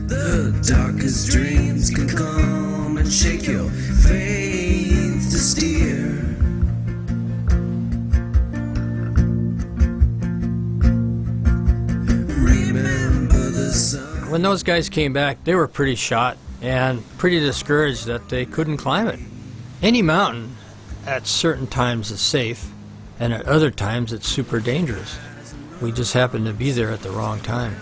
The darkest dreams can come and shake your veins to steer. Remember the sun. When those guys came back, they were pretty shot and pretty discouraged that they couldn't climb it. Any mountain at certain times is safe, and at other times it's super dangerous. We just happened to be there at the wrong time.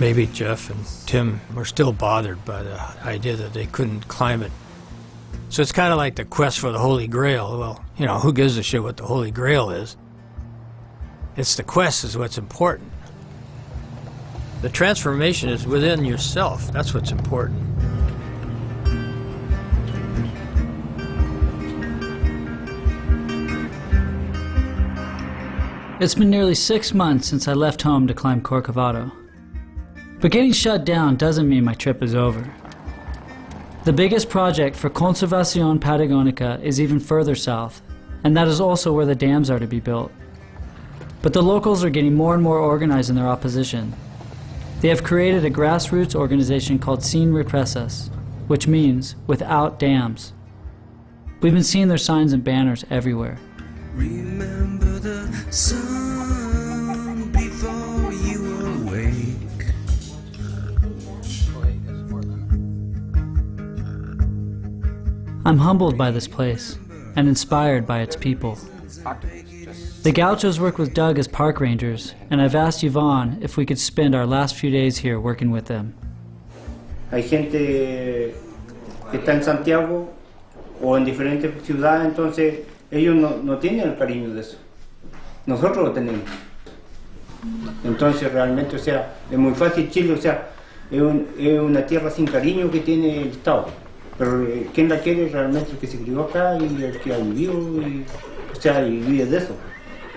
Maybe Jeff and Tim were still bothered by the idea that they couldn't climb it. So it's kind of like the quest for the Holy Grail. Well, you know, who gives a shit what the Holy Grail is? It's the quest is what's important. The transformation is within yourself. That's what's important. It's been nearly 6 months since I left home to climb Corcovado. But getting shut down doesn't mean my trip is over. The biggest project for Conservación Patagónica is even further south, and that is also where the dams are to be built. But the locals are getting more and more organized in their opposition. They have created a grassroots organization called Sin Represas, which means without dams. We've been seeing their signs and banners everywhere. Remember the sun before you awake. I'm humbled by this place and inspired by its people. The Gauchos work with Doug as park rangers, and I've asked Yvonne if we could spend our last few days here working with them. Hay gente que está en Santiago o en diferentes ciudades, entonces ellos no tienen el cariño de eso. Nosotros lo tenemos. Entonces realmente, o sea, es muy fácil Chile, o sea, es una tierra sin cariño que tiene el Estado. Pero quien la quiere realmente el que se crió acá y el que ha vivido, o sea, y vive de eso.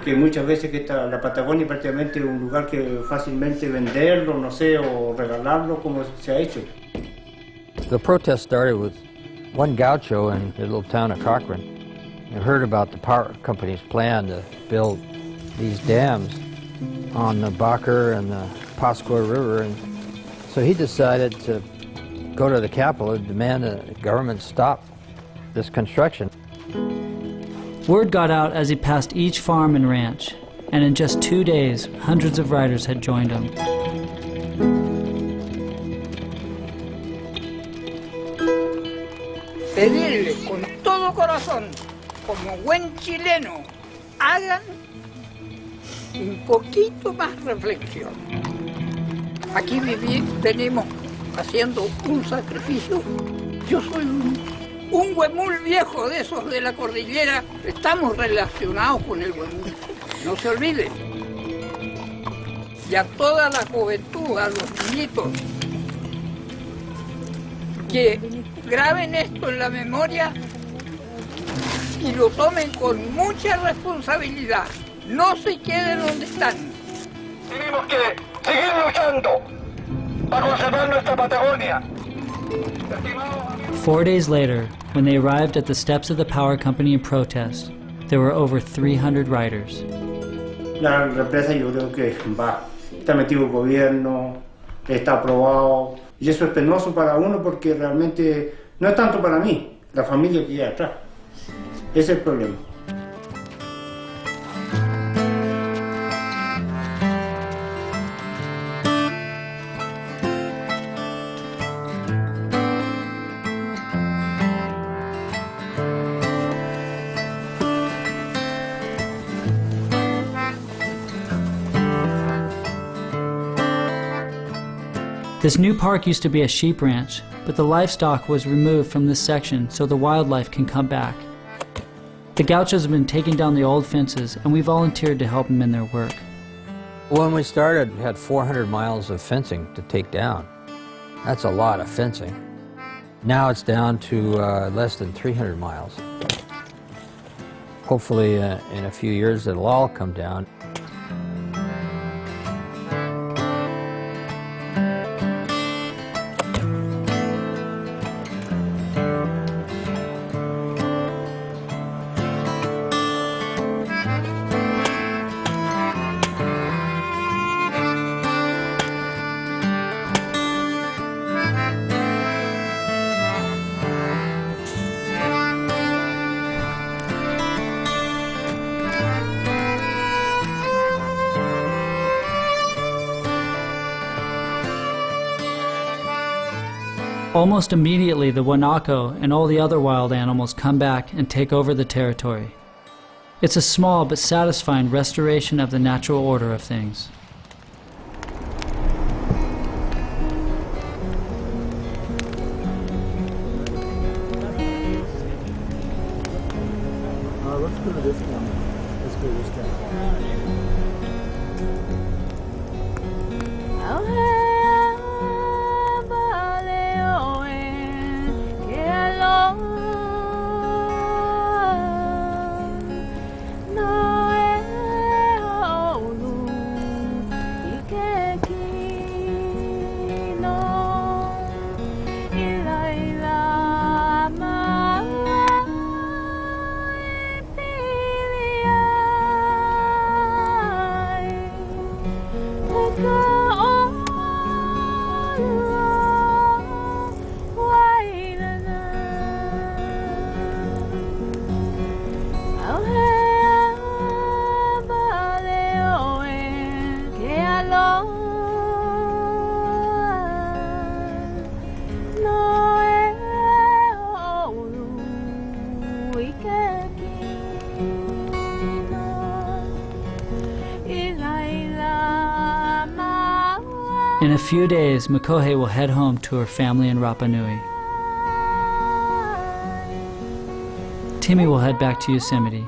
Que muchas veces que la Patagonia prácticamente es un lugar que fácilmente venderlo, no sé, o regalarlo como se ha hecho. The protest started with one gaucho in the little town of Cochrane. He heard about the power company's plan to build these dams on the Bacher and the Pascua River, and so he decided to go to the Capitol and demand that the government stop this construction. Word got out as he passed each farm and ranch, and in just 2 days, hundreds of riders had joined him. Pedirle con todo corazón, como buen chileno, hagan un poquito más reflexión. Aquí venimos haciendo un sacrificio. Yo soy un huemul viejo de esos de la cordillera. Estamos relacionados con el huemul. No se olviden. Y a toda la juventud, a los niñitos, que graben esto en la memoria y lo tomen con mucha responsabilidad. No se queden donde están. Tenemos que seguir luchando para conservar nuestra Patagonia. 4 days later, when they arrived at the steps of the power company in protest, there were over 300 riders. La represa yo creo que está metido el gobierno, está aprobado, y eso es penoso para uno porque realmente no es tanto para mí, la familia que hay atrás. Ese es el problema. This new park used to be a sheep ranch, but the livestock was removed from this section so the wildlife can come back. The Gauchos have been taking down the old fences, and we volunteered to help them in their work. When we started, we had 400 miles of fencing to take down. That's a lot of fencing. Now it's down to less than 300 miles. Hopefully in a few years it'll all come down. Almost immediately, the Wanako and all the other wild animals come back and take over the territory. It's a small but satisfying restoration of the natural order of things. Let's go to this one. Let's go to this guy. In a few days, Makohe will head home to her family in Rapa Nui. Timmy will head back to Yosemite.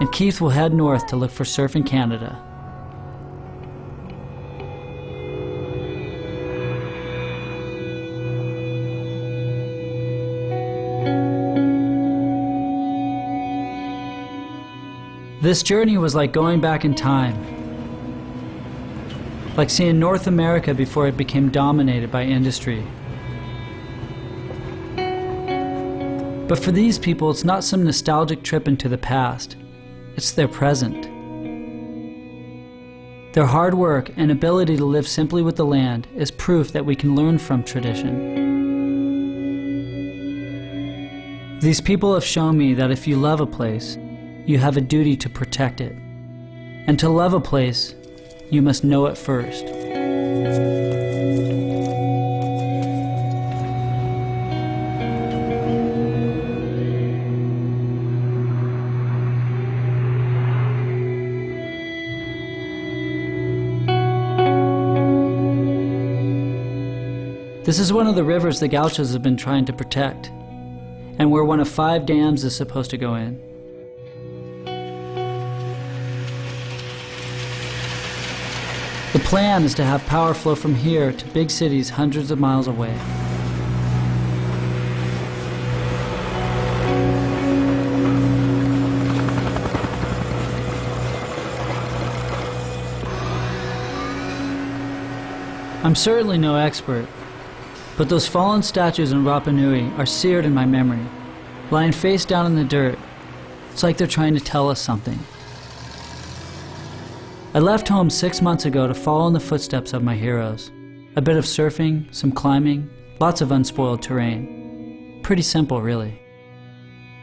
And Keith will head north to look for surf in Canada. This journey was like going back in time. Like seeing North America before it became dominated by industry. But for these people, it's not some nostalgic trip into the past. It's their present. Their hard work and ability to live simply with the land is proof that we can learn from tradition. These people have shown me that if you love a place, you have a duty to protect it. And to love a place, you must know it first. This is one of the rivers the Gauchos have been trying to protect, and where one of 5 dams is supposed to go in. The plan is to have power flow from here to big cities hundreds of miles away. I'm certainly no expert, but those fallen statues in Rapa Nui are seared in my memory, lying face down in the dirt. It's like they're trying to tell us something. I left home 6 months ago to follow in the footsteps of my heroes. A bit of surfing, some climbing, lots of unspoiled terrain. Pretty simple, really.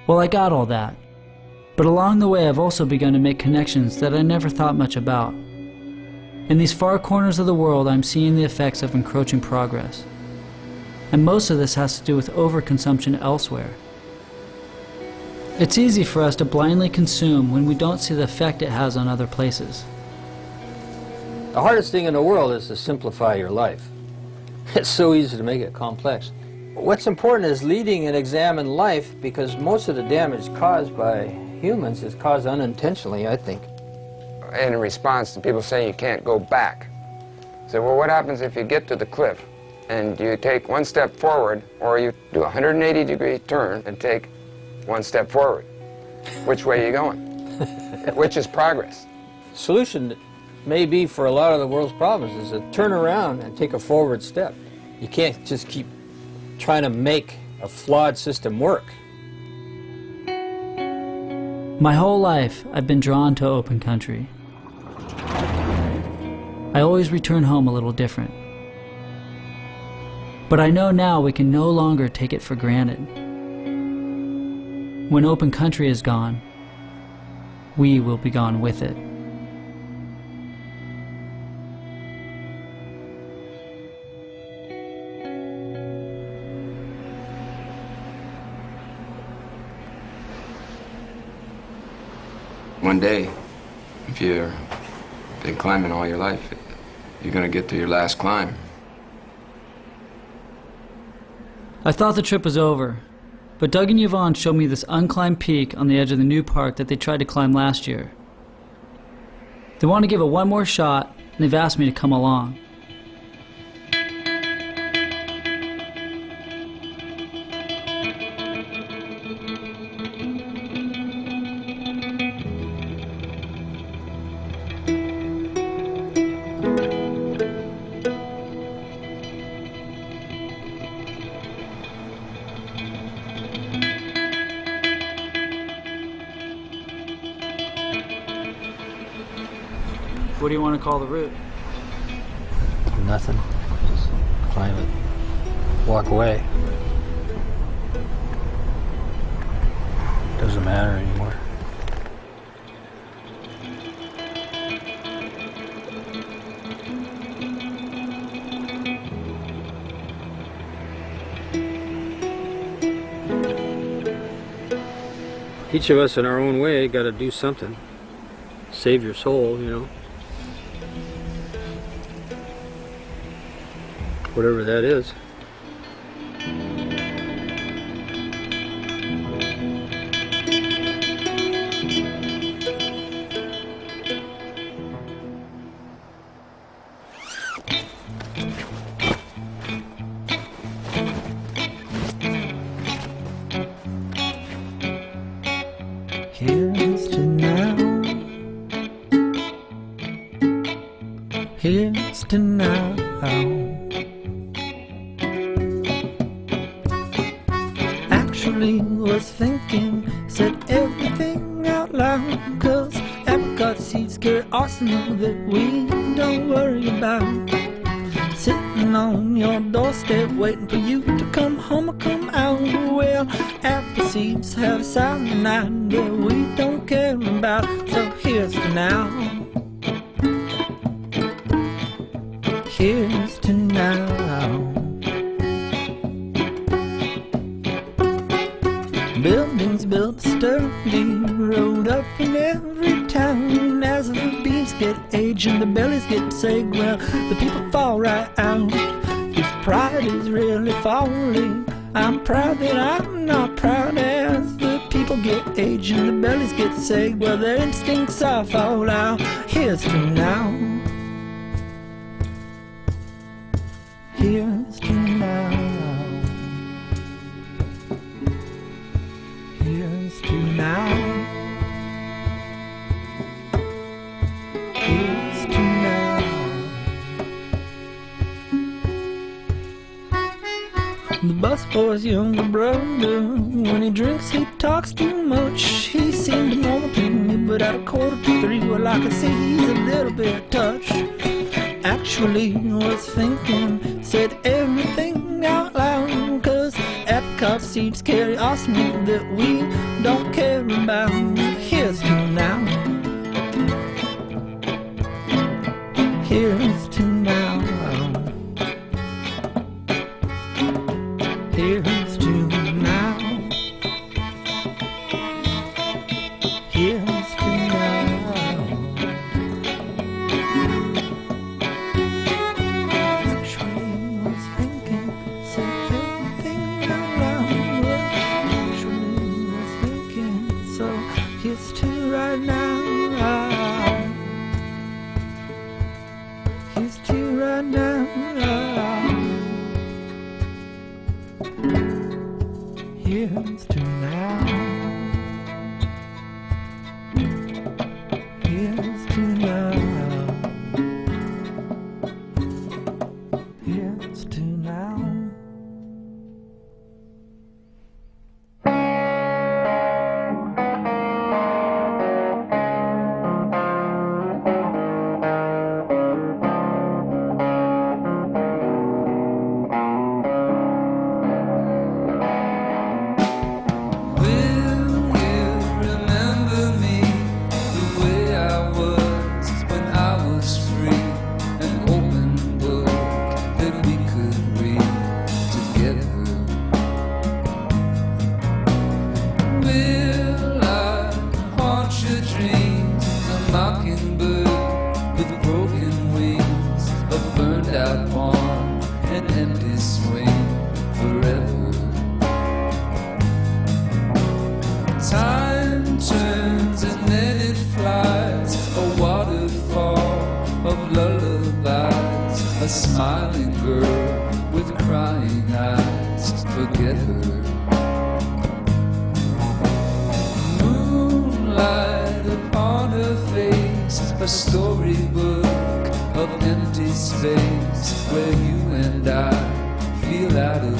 Well, I got all that. But along the way, I've also begun to make connections that I never thought much about. In these far corners of the world, I'm seeing the effects of encroaching progress. And most of this has to do with overconsumption elsewhere. It's easy for us to blindly consume when we don't see the effect it has on other places. The hardest thing in the world is to simplify your life. It's so easy to make it complex. What's important is leading an examined life, because most of the damage caused by humans is caused unintentionally, I think. In response to people saying you can't go back. So, well, what happens if you get to the cliff and you take one step forward, or you do a 180-degree turn and take one step forward? Which way are you going? Which is progress? Solution may be for a lot of the world's problems is to turn around and take a forward step. You can't just keep trying to make a flawed system work. My whole life, I've been drawn to open country. I always return home a little different. But I know now we can no longer take it for granted. When open country is gone, we will be gone with it. One day, if you've been climbing all your life, you're going to get to your last climb. I thought the trip was over, but Doug and Yvonne showed me this unclimbed peak on the edge of the new park that they tried to climb last year. They want to give it one more shot, and they've asked me to come along. What do you want to call the route? Nothing. Just climb it. Walk away. Doesn't matter anymore. Each of us in our own way got to do something. Save your soul, you know. Whatever that is. Here's to now. Here's to now. Actually was thinking, said everything out loud, 'cause apricot seeds carry arsenal that we don't worry about. Sitting on your doorstep waiting for you to come home or come out. Well, apple seeds have cyanide that we don't care about. So here's to now. Here's to now. Buildings built sturdy, rolled up in every town. As the beans get aged and the bellies get sag, well, the people fall right out. If pride is really falling, I'm proud that I'm not proud. As the people get aged and the bellies get sag, well, their instincts all fall out. Here's to now. Here's to now. Here's to now. Here's to now. The busboy's younger brother, when he drinks he talks too much. He seemed to want to, but at 2:45, well I could see he's a little bit touched. Actually was thinking, said everything out loud, 'cause apricot seeds carry arsenic that we don't care about. Here's to now. Here's to now. Here's to now. Here's to now. Actually was thinking, said everything out loud. Actually was thinking, so here's to right now. Here's to right now. Here's to now. Here's to now. Here's to now. Time turns and then it flies, a waterfall of lullabies, a smiling girl with crying eyes, forget her. Moonlight upon her face, a storybook of empty space, where you and I feel out of